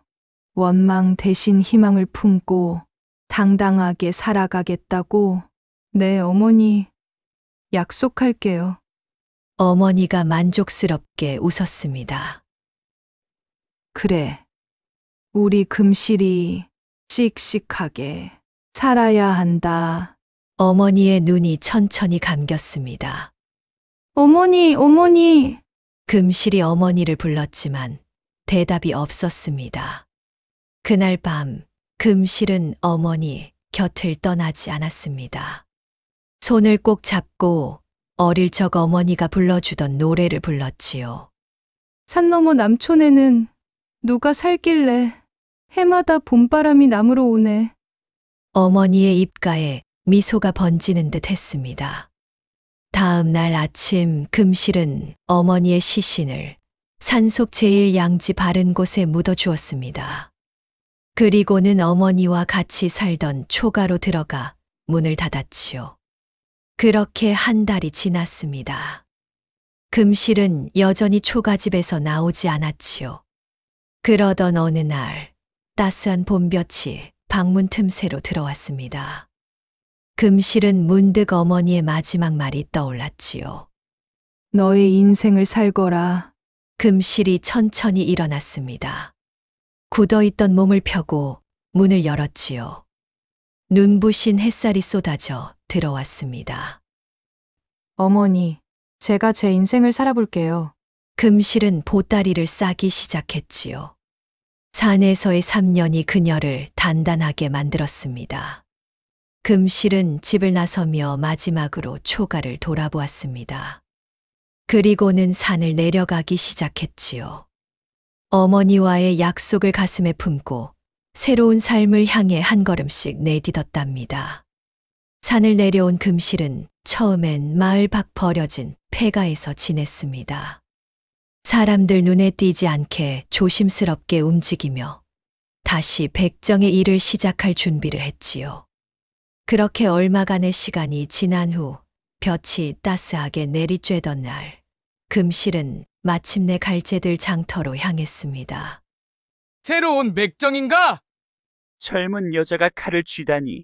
원망 대신 희망을 품고 당당하게 살아가겠다고. 네, 어머니. 약속할게요. 어머니가 만족스럽게 웃었습니다. 그래. 우리 금실이 씩씩하게 살아야 한다. 어머니의 눈이 천천히 감겼습니다. 어머니, 어머니. 금실이 어머니를 불렀지만 대답이 없었습니다. 그날 밤 금실은 어머니 곁을 떠나지 않았습니다. 손을 꼭 잡고 어릴 적 어머니가 불러주던 노래를 불렀지요. 산 너머 남촌에는 누가 살길래 해마다 봄바람이 나무로 오네. 어머니의 입가에 미소가 번지는 듯 했습니다. 다음 날 아침 금실은 어머니의 시신을 산속 제일 양지 바른 곳에 묻어주었습니다. 그리고는 어머니와 같이 살던 초가로 들어가 문을 닫았지요. 그렇게 한 달이 지났습니다. 금실은 여전히 초가집에서 나오지 않았지요. 그러던 어느 날 따스한 봄볕이 방문 틈새로 들어왔습니다. 금실은 문득 어머니의 마지막 말이 떠올랐지요. 너의 인생을 살거라. 금실이 천천히 일어났습니다. 굳어있던 몸을 펴고 문을 열었지요. 눈부신 햇살이 쏟아져 들어왔습니다. 어머니, 제가 제 인생을 살아볼게요. 금실은 보따리를 싸기 시작했지요. 산에서의 3년이 그녀를 단단하게 만들었습니다. 금실은 집을 나서며 마지막으로 초가를 돌아보았습니다. 그리고는 산을 내려가기 시작했지요. 어머니와의 약속을 가슴에 품고 새로운 삶을 향해 한 걸음씩 내딛었답니다. 산을 내려온 금실은 처음엔 마을 밖 버려진 폐가에서 지냈습니다. 사람들 눈에 띄지 않게 조심스럽게 움직이며 다시 백정의 일을 시작할 준비를 했지요. 그렇게 얼마간의 시간이 지난 후 볕이 따스하게 내리쬐던 날, 금실은 마침내 갈제들 장터로 향했습니다. 새로운 맥정인가? 젊은 여자가 칼을 쥐다니.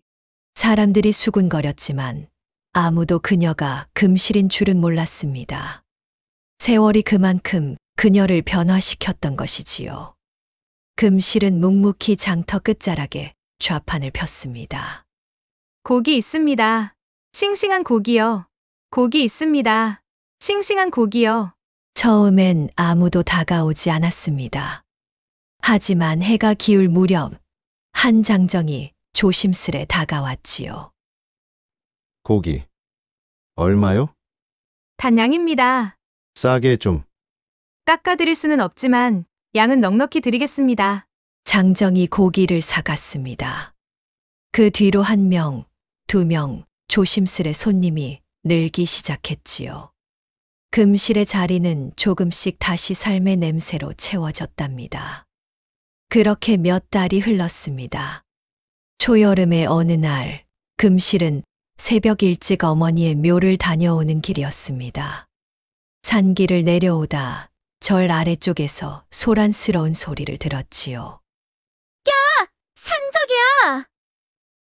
사람들이 수군거렸지만 아무도 그녀가 금실인 줄은 몰랐습니다. 세월이 그만큼 그녀를 변화시켰던 것이지요. 금실은 묵묵히 장터 끝자락에 좌판을 폈습니다. 고기 있습니다. 싱싱한 고기요. 고기 있습니다. 싱싱한 고기요. 처음엔 아무도 다가오지 않았습니다. 하지만 해가 기울 무렵 한 장정이 조심스레 다가왔지요. 고기. 얼마요? 단양입니다. 싸게 좀. 깎아드릴 수는 없지만 양은 넉넉히 드리겠습니다. 장정이 고기를 사갔습니다. 그 뒤로 1명, 2명 조심스레 손님이 늘기 시작했지요. 금실의 자리는 조금씩 다시 삶의 냄새로 채워졌답니다. 그렇게 몇 달이 흘렀습니다. 초여름의 어느 날, 금실은 새벽 일찍 어머니의 묘를 다녀오는 길이었습니다. 산길을 내려오다 절 아래쪽에서 소란스러운 소리를 들었지요. 야! 산적이야!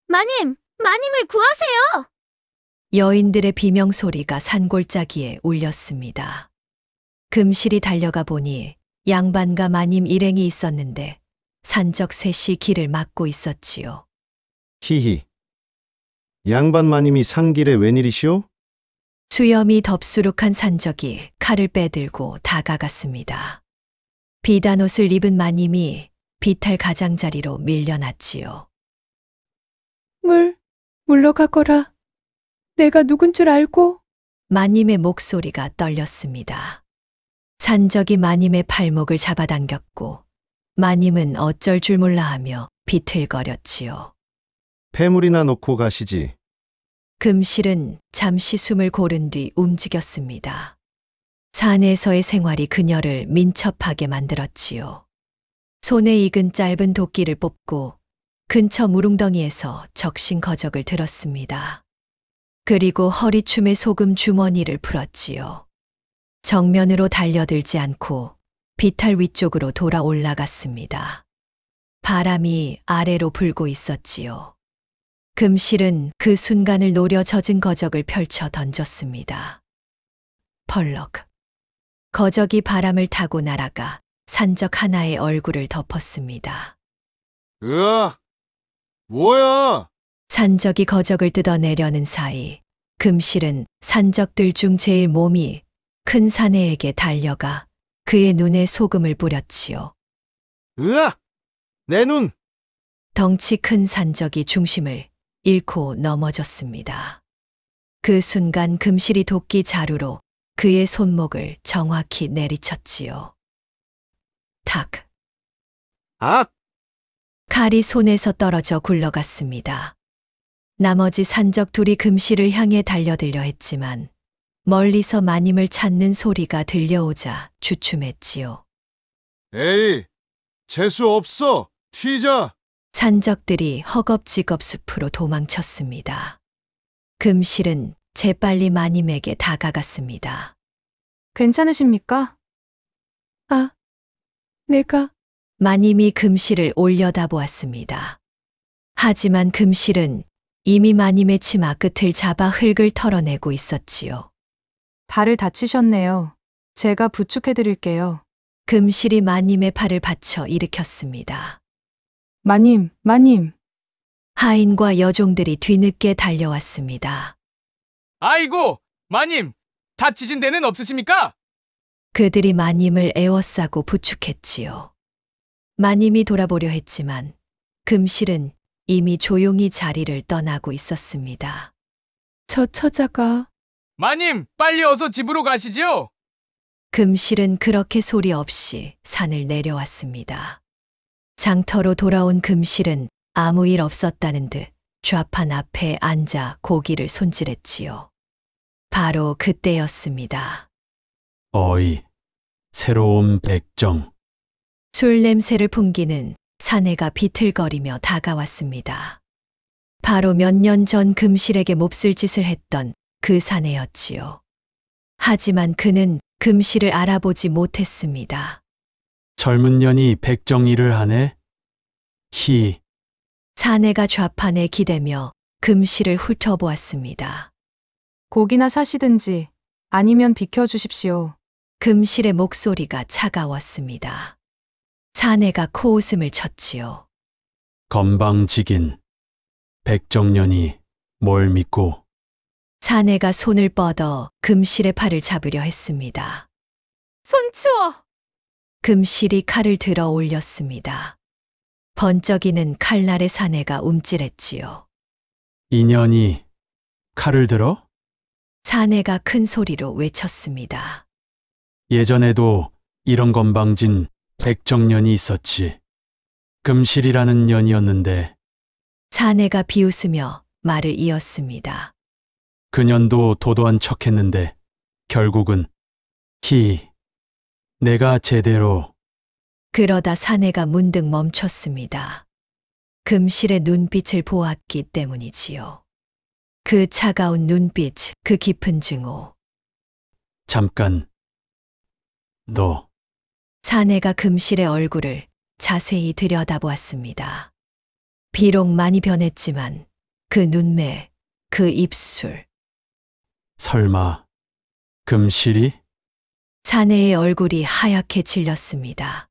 마님을 구하세요! 여인들의 비명소리가 산골짜기에 울렸습니다. 금실이 달려가 보니 양반과 마님 일행이 있었는데 산적 셋이 길을 막고 있었지요. 히히. 양반 마님이 산길에 웬일이시오? 수염이 덥수룩한 산적이 칼을 빼들고 다가갔습니다. 비단 옷을 입은 마님이 비탈 가장자리로 밀려났지요. 물러가거라. 내가 누군 줄 알고? 마님의 목소리가 떨렸습니다. 산적이 마님의 팔목을 잡아당겼고 마님은 어쩔 줄 몰라 하며 비틀거렸지요. 폐물이나 놓고 가시지. 금실은 잠시 숨을 고른 뒤 움직였습니다. 산에서의 생활이 그녀를 민첩하게 만들었지요. 손에 익은 짧은 도끼를 뽑고 근처 무릉덩이에서 적신거적을 들었습니다. 그리고 허리춤에 소금 주머니를 풀었지요. 정면으로 달려들지 않고 비탈 위쪽으로 돌아 올라갔습니다. 바람이 아래로 불고 있었지요. 금실은 그 순간을 노려 젖은 거적을 펼쳐 던졌습니다. 펄럭. 거적이 바람을 타고 날아가 산적 하나의 얼굴을 덮었습니다. 으아! 뭐야? 산적이 거적을 뜯어내려는 사이 금실은 산적들 중 제일 몸이 큰 사내에게 달려가 그의 눈에 소금을 뿌렸지요. 으아! 내 눈! 덩치 큰 산적이 중심을 잃고 넘어졌습니다. 그 순간 금실이 도끼 자루로 그의 손목을 정확히 내리쳤지요. 탁! 악! 칼이 손에서 떨어져 굴러갔습니다. 나머지 산적 둘이 금실을 향해 달려들려 했지만 멀리서 마님을 찾는 소리가 들려오자 주춤했지요. 에이, 재수 없어. 튀자. 산적들이 허겁지겁 숲으로 도망쳤습니다. 금실은 재빨리 마님에게 다가갔습니다. 괜찮으십니까? 내가 마님이 금실을 올려다보았습니다. 하지만 금실은 이미 마님의 치마 끝을 잡아 흙을 털어내고 있었지요. 발을 다치셨네요. 제가 부축해 드릴게요. 금실이 마님의 팔을 받쳐 일으켰습니다. 마님. 하인과 여종들이 뒤늦게 달려왔습니다. 아이고, 마님, 다치신 데는 없으십니까? 그들이 마님을 에워싸고 부축했지요. 마님이 돌아보려 했지만 금실은 이미 조용히 자리를 떠나고 있었습니다. 저 처자가 마님, 빨리 어서 집으로 가시지요. 금실은 그렇게 소리 없이 산을 내려왔습니다. 장터로 돌아온 금실은 아무 일 없었다는 듯 좌판 앞에 앉아 고기를 손질했지요. 바로 그때였습니다. 어이, 새로운 백정. 술 냄새를 풍기는 사내가 비틀거리며 다가왔습니다. 바로 몇 년 전 금실에게 몹쓸 짓을 했던 그 사내였지요. 하지만 그는 금실을 알아보지 못했습니다. 젊은 년이 백정 일을 하네? 사내가 좌판에 기대며 금실을 훑어보았습니다. 고기나 사시든지 아니면 비켜주십시오. 금실의 목소리가 차가웠습니다. 사내가 코웃음을 쳤지요. 건방지긴. 백정년이 뭘 믿고. 사내가 손을 뻗어 금실의 팔을 잡으려 했습니다. 손 치워! 금실이 칼을 들어 올렸습니다. 번쩍이는 칼날에 사내가 움찔했지요. 인연이 칼을 들어? 사내가 큰 소리로 외쳤습니다. 예전에도 이런 건방진 백정년이 있었지. 금실이라는 년이었는데 사내가 비웃으며 말을 이었습니다. 그년도 도도한 척했는데 결국은 내가 제대로. 그러다 사내가 문득 멈췄습니다. 금실의 눈빛을 보았기 때문이지요. 그 차가운 눈빛, 그 깊은 증오. 잠깐. 너. 사내가 금실의 얼굴을 자세히 들여다보았습니다. 비록 많이 변했지만 그 눈매, 그 입술. 설마 금실이? 사내의 얼굴이 하얗게 질렸습니다.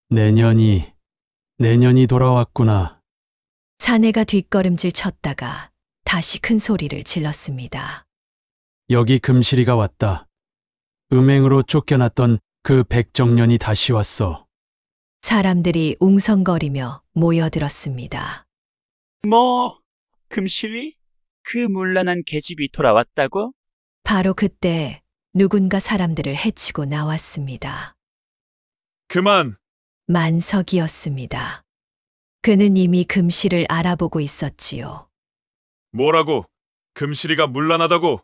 내년이 돌아왔구나. 사내가 뒷걸음질 쳤다가 다시 큰 소리를 질렀습니다. 여기 금실이가 왔다. 음행으로 쫓겨났던 그 백정년이 다시 왔어. 사람들이 웅성거리며 모여들었습니다. 뭐, 금실이? 그 문란한 계집이 돌아왔다고? 바로 그때 누군가 사람들을 해치고 나왔습니다. 그만! 만석이었습니다. 그는 이미 금실을 알아보고 있었지요. 뭐라고? 금실이가 문란하다고?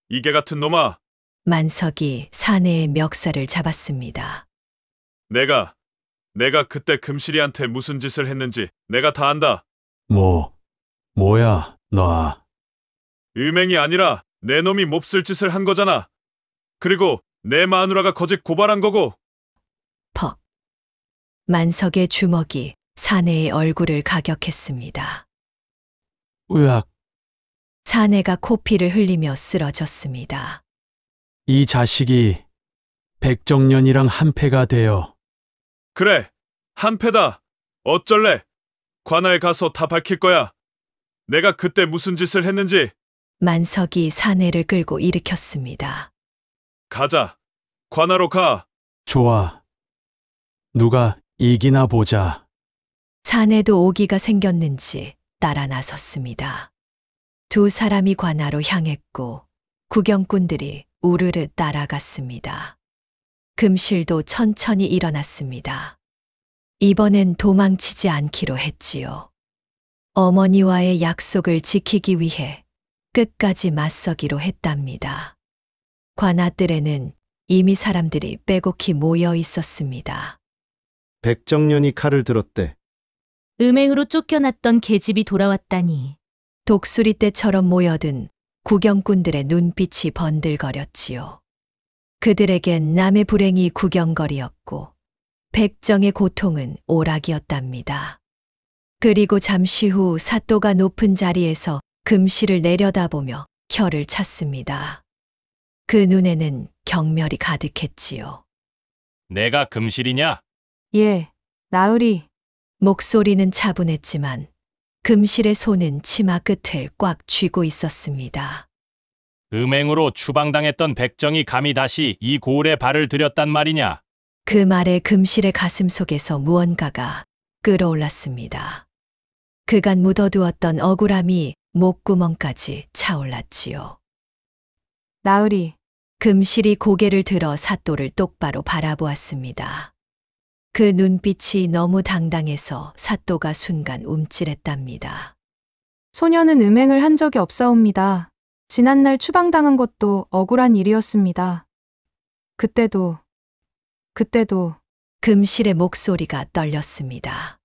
이개 같은 놈아! 만석이 사내의 멱살을 잡았습니다. 내가 그때 금실이한테 무슨 짓을 했는지 내가 다 안다. 뭐야, 너. 음행이 아니라 내 놈이 몹쓸 짓을 한 거잖아. 그리고 내 마누라가 거짓 고발한 거고. 퍽. 만석의 주먹이 사내의 얼굴을 가격했습니다. 으악. 사내가 코피를 흘리며 쓰러졌습니다. 이 자식이 백정년이랑 한패가 되어. 그래, 한패다. 어쩔래? 관아에 가서 다 밝힐 거야. 내가 그때 무슨 짓을 했는지. 만석이 사내를 끌고 일으켰습니다. 가자. 관아로 가. 좋아. 누가 이기나 보자. 사내도 오기가 생겼는지 따라 나섰습니다. 두 사람이 관아로 향했고 구경꾼들이 우르르 따라갔습니다. 금실도 천천히 일어났습니다. 이번엔 도망치지 않기로 했지요. 어머니와의 약속을 지키기 위해 끝까지 맞서기로 했답니다. 관아뜰에는 이미 사람들이 빼곡히 모여 있었습니다. 백정년이 칼을 들었대. 음행으로 쫓겨났던 계집이 돌아왔다니. 독수리 떼처럼 모여든 구경꾼들의 눈빛이 번들거렸지요. 그들에겐 남의 불행이 구경거리였고 백정의 고통은 오락이었답니다. 그리고 잠시 후 사또가 높은 자리에서 금실을 내려다보며 혀를 찼습니다. 그 눈에는 경멸이 가득했지요. 내가 금실이냐? 예, 나으리. 목소리는 차분했지만 금실의 손은 치마 끝을 꽉 쥐고 있었습니다. 음행으로 추방당했던 백정이 감히 다시 이 고을에 발을 들였단 말이냐? 그 말에 금실의 가슴 속에서 무언가가 끓어올랐습니다. 그간 묻어두었던 억울함이 목구멍까지 차올랐지요. 나으리. 금실이 고개를 들어 사또를 똑바로 바라보았습니다. 그 눈빛이 너무 당당해서 사또가 순간 움찔했답니다. 소녀는 음행을 한 적이 없사옵니다. 지난날 추방당한 것도 억울한 일이었습니다. 그때도 금실의 목소리가 떨렸습니다.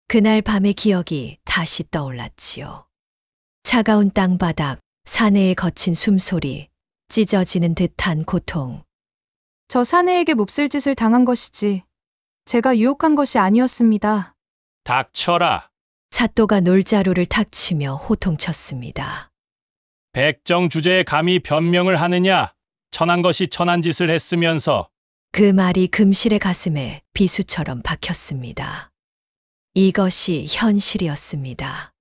그날 밤의 기억이 다시 떠올랐지요. 차가운 땅바닥, 사내의 거친 숨소리, 찢어지는 듯한 고통. 저 사내에게 몹쓸 짓을 당한 것이지 제가 유혹한 것이 아니었습니다. 닥쳐라. 사또가 놀자루를 탁 치며 호통쳤습니다. 백정 주제에 감히 변명을 하느냐? 천한 것이 천한 짓을 했으면서. 그 말이 금실의 가슴에 비수처럼 박혔습니다. 이것이 현실이었습니다.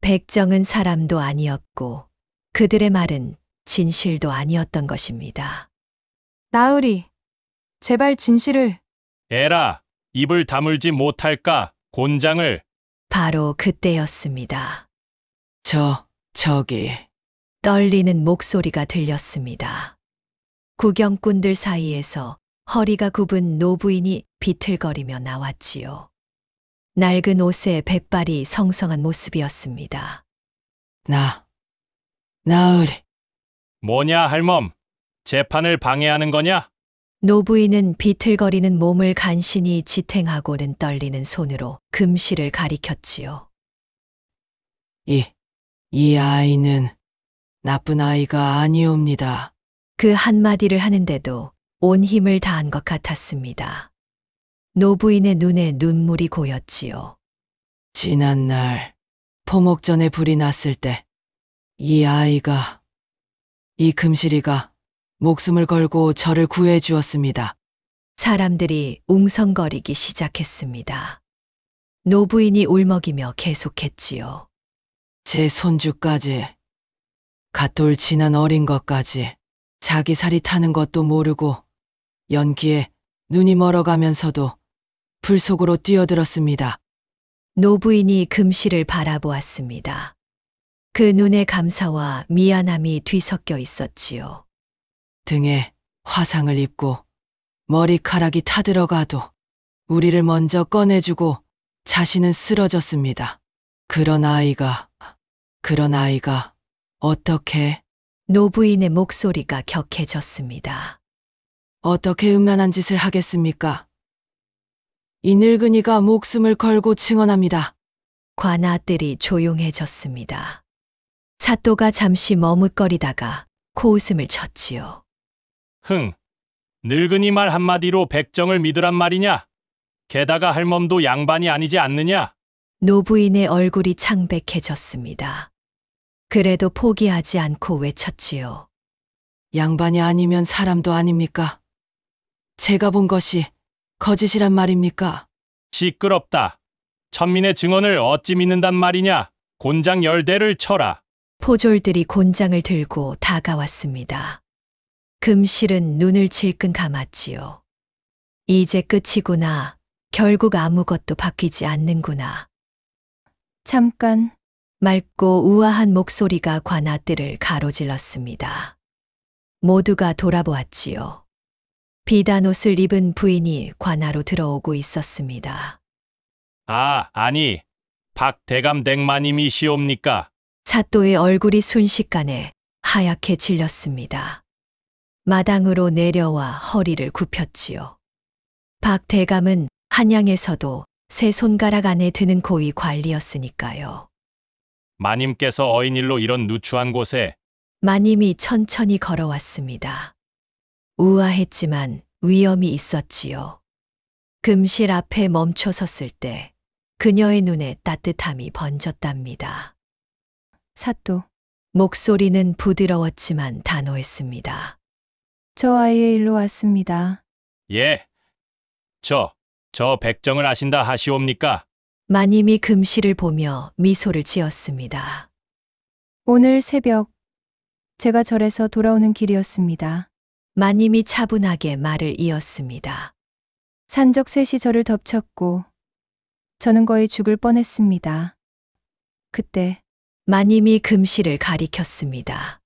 백정은 사람도 아니었고 그들의 말은 진실도 아니었던 것입니다. 나으리, 제발 진실을. 에라, 입을 다물지 못할까, 곤장을. 바로 그때였습니다. 저기. 떨리는 목소리가 들렸습니다. 구경꾼들 사이에서 허리가 굽은 노부인이 비틀거리며 나왔지요. 낡은 옷에 백발이 성성한 모습이었습니다. 나으리. 뭐냐, 할멈? 재판을 방해하는 거냐? 노부인은 비틀거리는 몸을 간신히 지탱하고는 떨리는 손으로 금실을 가리켰지요. 이 아이는 나쁜 아이가 아니옵니다. 그 한마디를 하는데도 온 힘을 다한 것 같았습니다. 노부인의 눈에 눈물이 고였지요. 지난날 포목전에 불이 났을 때 이 금실이가 목숨을 걸고 저를 구해 주었습니다. 사람들이 웅성거리기 시작했습니다. 노부인이 울먹이며 계속했지요. 제 손주까지, 갓돌 지난 어린 것까지, 자기 살이 타는 것도 모르고 연기에 눈이 멀어가면서도 불 속으로 뛰어들었습니다. 노부인이 금실을 바라보았습니다. 그 눈에 감사와 미안함이 뒤섞여 있었지요. 등에 화상을 입고 머리카락이 타들어가도 우리를 먼저 꺼내주고 자신은 쓰러졌습니다. 그런 아이가 어떻게? 노부인의 목소리가 격해졌습니다. 어떻게 음란한 짓을 하겠습니까? 이 늙은이가 목숨을 걸고 증언합니다. 관아들이 조용해졌습니다. 사또가 잠시 머뭇거리다가 코웃음을 쳤지요. 늙은이 말 한마디로 백정을 믿으란 말이냐? 게다가 할멈도 양반이 아니지 않느냐? 노부인의 얼굴이 창백해졌습니다. 그래도 포기하지 않고 외쳤지요. 양반이 아니면 사람도 아닙니까? 제가 본 것이 거짓이란 말입니까? 시끄럽다. 천민의 증언을 어찌 믿는단 말이냐? 곤장 10대를 쳐라. 포졸들이 곤장을 들고 다가왔습니다. 금실은 눈을 질끈 감았지요. 이제 끝이구나. 결국 아무것도 바뀌지 않는구나. 잠깐. 맑고 우아한 목소리가 관아뜰을 가로질렀습니다. 모두가 돌아보았지요. 비단 옷을 입은 부인이 관아로 들어오고 있었습니다. 아니, 박대감 댁마님이시옵니까? 사또의 얼굴이 순식간에 하얗게 질렸습니다. 마당으로 내려와 허리를 굽혔지요. 박 대감은 한양에서도 세 손가락 안에 드는 고위 관리였으니까요. 마님께서 어인일로 이런 누추한 곳에. 마님이 천천히 걸어왔습니다. 우아했지만 위엄이 있었지요. 금실 앞에 멈춰 섰을 때 그녀의 눈에 따뜻함이 번졌답니다. 사또. 목소리는 부드러웠지만 단호했습니다. 저 아이의 일로 왔습니다. 예. 저 백정을 아신다 하시옵니까? 마님이 금실을 보며 미소를 지었습니다. 오늘 새벽 제가 절에서 돌아오는 길이었습니다. 마님이 차분하게 말을 이었습니다. 산적 셋이 저를 덮쳤고 저는 거의 죽을 뻔했습니다. 그때 마님이 금실을 가리켰습니다.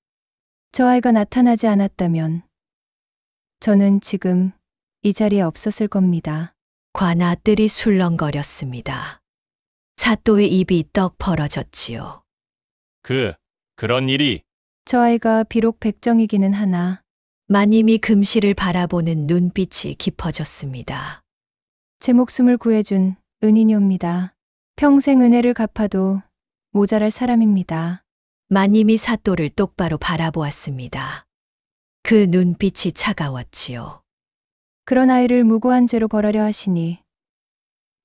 저 아이가 나타나지 않았다면 저는 지금 이 자리에 없었을 겁니다. 관아뜰이 술렁거렸습니다. 사또의 입이 떡 벌어졌지요. 그런 일이. 저 아이가 비록 백정이기는 하나 마님이 금실을 바라보는 눈빛이 깊어졌습니다. 제 목숨을 구해준 은인이옵니다. 평생 은혜를 갚아도 모자랄 사람입니다. 마님이 사또를 똑바로 바라보았습니다. 그 눈빛이 차가웠지요. 그런 아이를 무고한 죄로 벌하려 하시니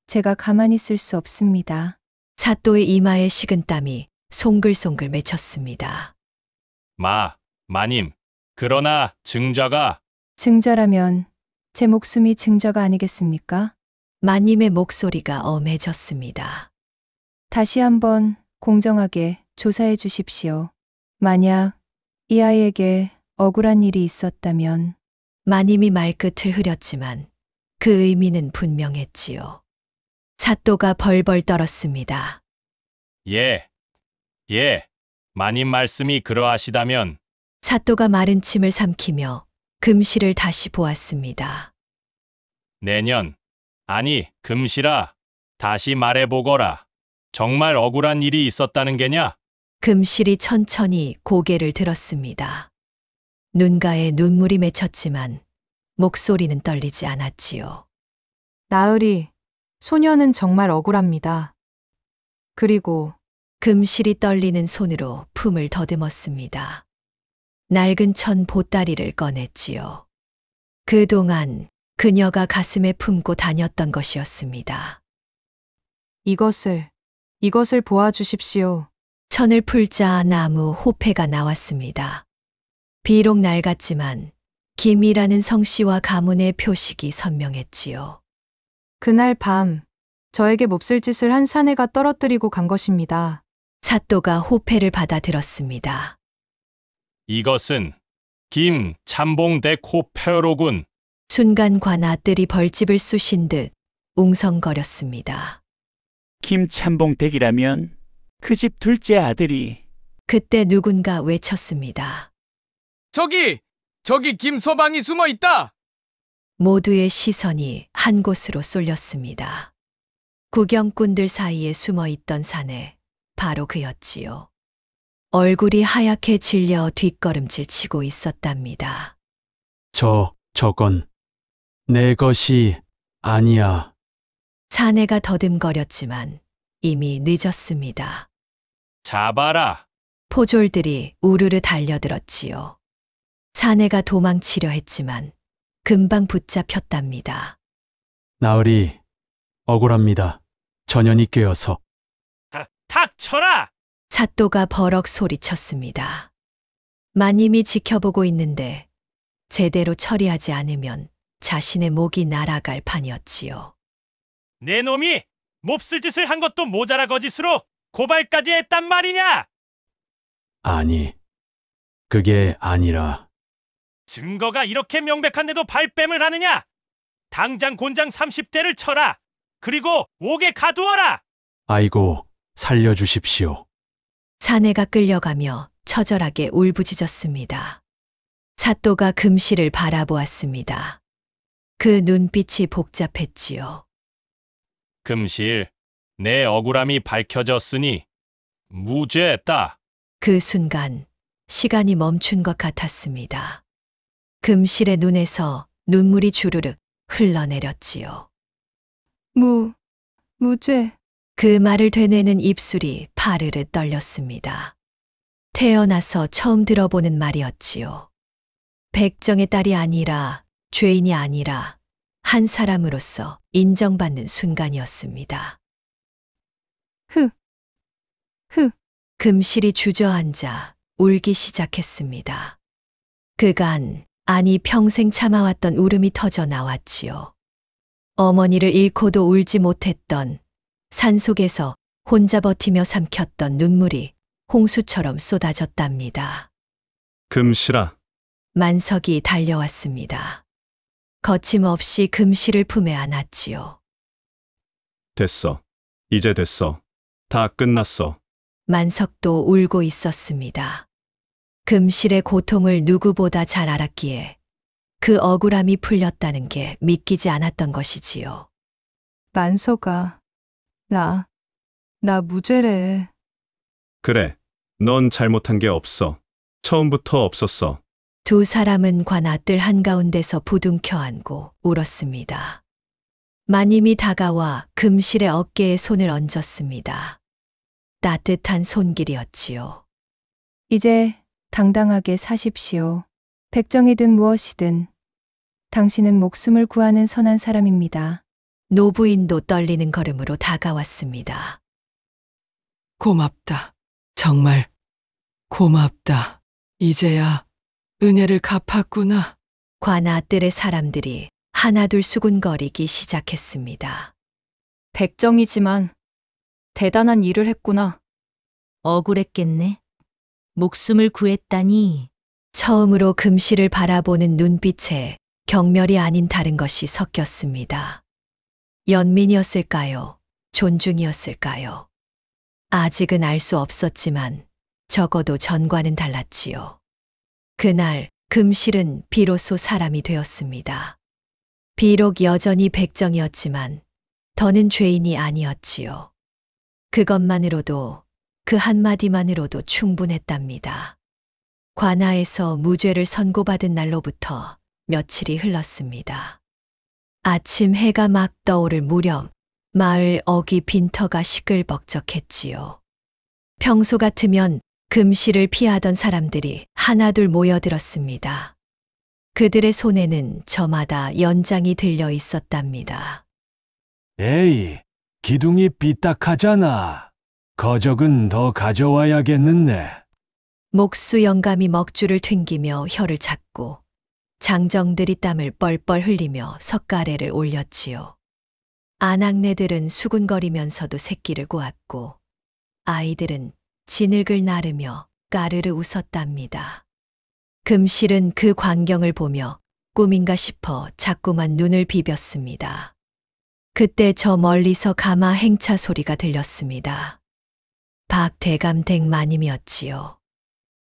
제가 가만히 있을 수 없습니다. 사또의 이마에 식은땀이 송글송글 맺혔습니다. 마님. 그러나 증자가. 증자라면 제 목숨이 증자가 아니겠습니까? 마님의 목소리가 엄해졌습니다. 다시 한번 공정하게 조사해 주십시오. 만약 이 아이에게 억울한 일이 있었다면. 마님이 말끝을 흐렸지만 그 의미는 분명했지요. 사또가 벌벌 떨었습니다. 예. 마님 말씀이 그러하시다면. 사또가 마른 침을 삼키며 금실을 다시 보았습니다. 내년. 아니, 금실아. 다시 말해보거라. 정말 억울한 일이 있었다는 게냐? 금실이 천천히 고개를 들었습니다. 눈가에 눈물이 맺혔지만 목소리는 떨리지 않았지요. 나으리, 소녀는 정말 억울합니다. 그리고 금실이 떨리는 손으로 품을 더듬었습니다. 낡은 천 보따리를 꺼냈지요. 그동안 그녀가 가슴에 품고 다녔던 것이었습니다. 이것을 보아주십시오. 천을 풀자 나무 호패가 나왔습니다. 비록 낡았지만 김이라는 성씨와 가문의 표식이 선명했지요. 그날 밤 저에게 몹쓸 짓을 한 사내가 떨어뜨리고 간 것입니다. 사또가 호패를 받아 들었습니다. 이것은 김 참봉댁 호패로군. 순간 관아뜰이 벌집을 쑤신 듯 웅성거렸습니다. 김참봉댁이라면 그 집 둘째 아들이. 그때 누군가 외쳤습니다. 저기 김서방이 숨어 있다. 모두의 시선이 한 곳으로 쏠렸습니다. 구경꾼들 사이에 숨어 있던 사내, 바로 그였지요. 얼굴이 하얗게 질려 뒷걸음질 치고 있었답니다. 저건 내 것이 아니야. 사내가 더듬거렸지만 이미 늦었습니다. 잡아라. 포졸들이 우르르 달려들었지요. 사내가 도망치려 했지만 금방 붙잡혔답니다. 나으리, 억울합니다. 전연이 꿰어서. 닥쳐라! 사또가 버럭 소리쳤습니다. 마님이 지켜보고 있는데 제대로 처리하지 않으면 자신의 목이 날아갈 판이었지요. 내 놈이 몹쓸 짓을 한 것도 모자라 거짓으로 고발까지 했단 말이냐? 아니, 그게 아니라 증거가 이렇게 명백한데도 발뺌을 하느냐? 당장 곤장 30대를 쳐라. 그리고 옥에 가두어라. 아이고, 살려주십시오. 사내가 끌려가며 처절하게 울부짖었습니다. 사또가 금실을 바라보았습니다. 그 눈빛이 복잡했지요. 금실, 내 억울함이 밝혀졌으니 무죄다. 그 순간 시간이 멈춘 것 같았습니다. 금실의 눈에서 눈물이 주르륵 흘러내렸지요. 무죄. 그 말을 되뇌는 입술이 파르르 떨렸습니다. 태어나서 처음 들어보는 말이었지요. 백정의 딸이 아니라 죄인이 아니라 한 사람으로서 인정받는 순간이었습니다. 금실이 주저앉아 울기 시작했습니다. 그간 아니 평생 참아왔던 울음이 터져 나왔지요. 어머니를 잃고도 울지 못했던 산속에서 혼자 버티며 삼켰던 눈물이 홍수처럼 쏟아졌답니다. 금실아. 만석이 달려왔습니다. 거침없이 금실을 품에 안았지요. 됐어. 이제 됐어. 다 끝났어. 만석도 울고 있었습니다. 금실의 고통을 누구보다 잘 알았기에 그 억울함이 풀렸다는 게 믿기지 않았던 것이지요. 만석아, 나 무죄래. 그래. 넌 잘못한 게 없어. 처음부터 없었어. 두 사람은 관아뜰 한가운데서 부둥켜 안고 울었습니다. 마님이 다가와 금실의 어깨에 손을 얹었습니다. 따뜻한 손길이었지요. 이제 당당하게 사십시오. 백정이든 무엇이든 당신은 목숨을 구하는 선한 사람입니다. 노부인도 떨리는 걸음으로 다가왔습니다. 고맙다. 정말 고맙다. 이제야 은혜를 갚았구나. 관아뜰의 사람들이 하나둘 수군거리기 시작했습니다. 백정이지만 대단한 일을 했구나. 억울했겠네. 목숨을 구했다니. 처음으로 금실을 바라보는 눈빛에 경멸이 아닌 다른 것이 섞였습니다. 연민이었을까요? 존중이었을까요? 아직은 알 수 없었지만 적어도 전과는 달랐지요. 그날 금실은 비로소 사람이 되었습니다. 비록 여전히 백정이었지만 더는 죄인이 아니었지요. 그것만으로도 그 한마디만으로도 충분했답니다. 관아에서 무죄를 선고받은 날로부터 며칠이 흘렀습니다. 아침 해가 막 떠오를 무렵 마을 어귀 빈터가 시끌벅적했지요. 평소 같으면 금실을 피하던 사람들이 하나둘 모여들었습니다. 그들의 손에는 저마다 연장이 들려 있었답니다. 에이, 기둥이 삐딱하잖아. 거적은 더 가져와야겠는데. 목수 영감이 먹줄을 튕기며 혀를 잡고 장정들이 땀을 뻘뻘 흘리며 석가래를 올렸지요. 아낙네들은 수군거리면서도 새끼를 꼬았고 아이들은 진흙을 나르며 까르르 웃었답니다. 금실은 그 광경을 보며 꿈인가 싶어 자꾸만 눈을 비볐습니다. 그때 저 멀리서 가마 행차 소리가 들렸습니다. 박대감댁 마님이었지요.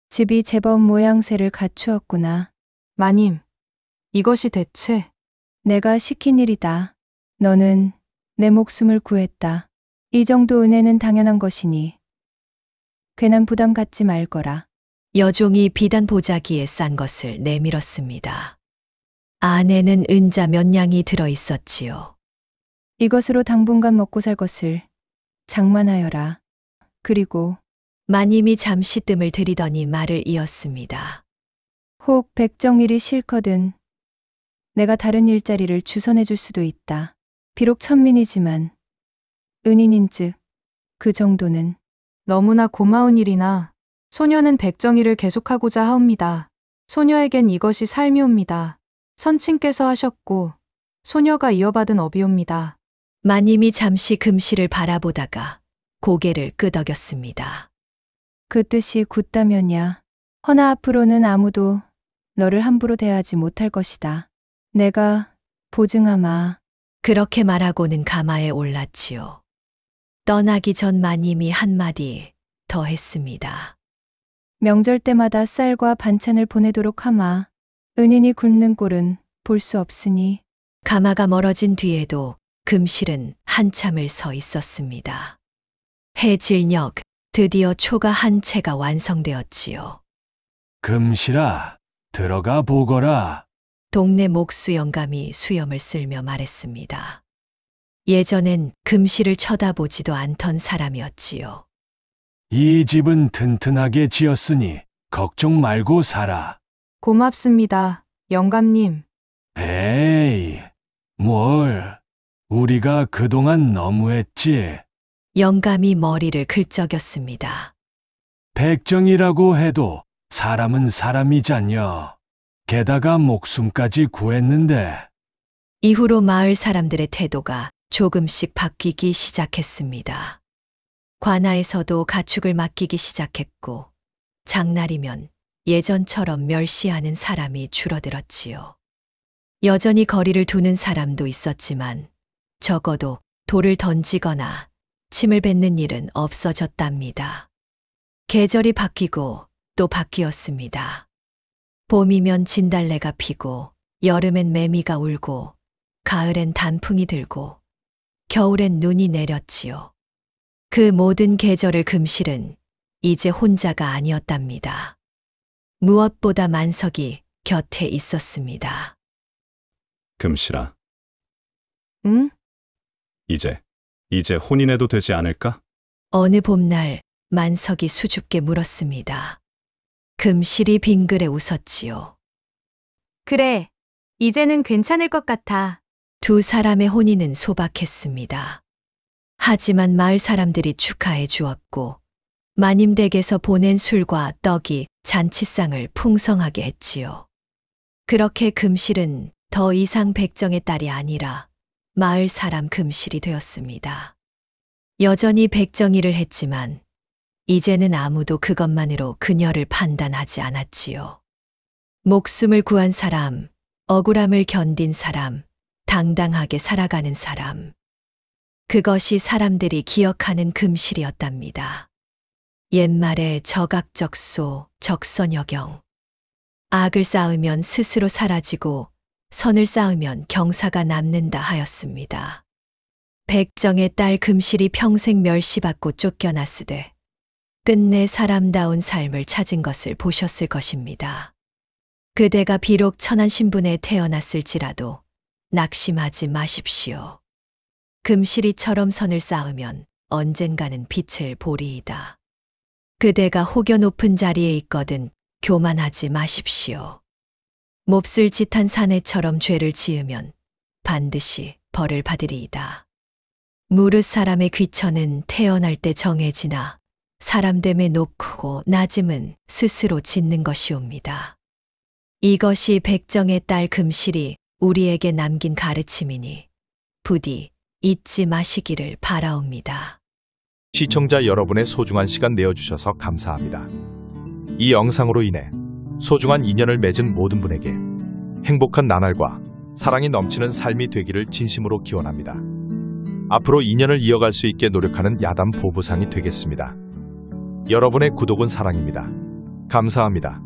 집이 제법 모양새를 갖추었구나. 마님, 이것이 대체 내가 시킨 일이다. 너는 내 목숨을 구했다. 이 정도 은혜는 당연한 것이니 괜한 부담 갖지 말거라. 여종이 비단 보자기에 싼 것을 내밀었습니다. 안에는 은자 몇 냥이 들어 있었지요. 이것으로 당분간 먹고 살 것을 장만하여라. 그리고 마님이 잠시 뜸을 들이더니 말을 이었습니다. 혹 백정일이 싫거든 내가 다른 일자리를 주선해 줄 수도 있다. 비록 천민이지만 은인인즉 그 정도는. 너무나 고마운 일이나 소녀는 백정일을 계속하고자 하옵니다. 소녀에겐 이것이 삶이옵니다. 선친께서 하셨고 소녀가 이어받은 업이옵니다. 마님이 잠시 금실을 바라보다가 고개를 끄덕였습니다. 그 뜻이 굳다면야. 허나 앞으로는 아무도 너를 함부로 대하지 못할 것이다. 내가 보증하마. 그렇게 말하고는 가마에 올랐지요. 떠나기 전 마님이 한마디 더 했습니다. 명절 때마다 쌀과 반찬을 보내도록 하마. 은인이 굶는 꼴은 볼 수 없으니. 가마가 멀어진 뒤에도 금실은 한참을 서 있었습니다. 해질녘 드디어 초가 한 채가 완성되었지요. 금실아, 들어가 보거라. 동네 목수 영감이 수염을 쓸며 말했습니다. 예전엔 금실을 쳐다보지도 않던 사람이었지요. 이 집은 튼튼하게 지었으니 걱정 말고 살아. 고맙습니다, 영감님. 에이, 뭘. 우리가 그동안 너무했지. 영감이 머리를 긁적였습니다. 백정이라고 해도 사람은 사람이잖여. 게다가 목숨까지 구했는데. 이후로 마을 사람들의 태도가 조금씩 바뀌기 시작했습니다. 관아에서도 가축을 맡기기 시작했고, 장날이면 예전처럼 멸시하는 사람이 줄어들었지요. 여전히 거리를 두는 사람도 있었지만 적어도 돌을 던지거나 침을 뱉는 일은 없어졌답니다. 계절이 바뀌고 또 바뀌었습니다. 봄이면 진달래가 피고, 여름엔 매미가 울고, 가을엔 단풍이 들고, 겨울엔 눈이 내렸지요. 그 모든 계절을 금실은 이제 혼자가 아니었답니다. 무엇보다 만석이 곁에 있었습니다. 금실아, 응? 이제 혼인해도 되지 않을까? 어느 봄날 만석이 수줍게 물었습니다. 금실이 빙그레 웃었지요. 그래, 이제는 괜찮을 것 같아. 두 사람의 혼인은 소박했습니다. 하지만 마을 사람들이 축하해 주었고, 마님 댁에서 보낸 술과 떡이 잔치상을 풍성하게 했지요. 그렇게 금실은 더 이상 백정의 딸이 아니라 마을 사람 금실이 되었습니다. 여전히 백정이를 했지만 이제는 아무도 그것만으로 그녀를 판단하지 않았지요. 목숨을 구한 사람, 억울함을 견딘 사람, 당당하게 살아가는 사람. 그것이 사람들이 기억하는 금실이었답니다. 옛말에 적악적소, 적선여경. 악을 쌓으면 스스로 사라지고 선을 쌓으면 경사가 남는다 하였습니다. 백정의 딸 금실이 평생 멸시받고 쫓겨났으되 끝내 사람다운 삶을 찾은 것을 보셨을 것입니다. 그대가 비록 천한 신분에 태어났을지라도 낙심하지 마십시오. 금실이처럼 선을 쌓으면 언젠가는 빛을 보리이다. 그대가 혹여 높은 자리에 있거든 교만하지 마십시오. 몹쓸 짓한 사내처럼 죄를 지으면 반드시 벌을 받으리이다. 무릇 사람의 귀천은 태어날 때 정해지나 사람됨의 높고 낮음은 스스로 짓는 것이옵니다. 이것이 백정의 딸 금실이 우리에게 남긴 가르침이니 부디 잊지 마시기를 바라옵니다. 시청자 여러분의 소중한 시간 내어주셔서 감사합니다. 이 영상으로 인해 소중한 인연을 맺은 모든 분에게 행복한 나날과 사랑이 넘치는 삶이 되기를 진심으로 기원합니다. 앞으로 인연을 이어갈 수 있게 노력하는 야담 보부상이 되겠습니다. 여러분의 구독은 사랑입니다. 감사합니다.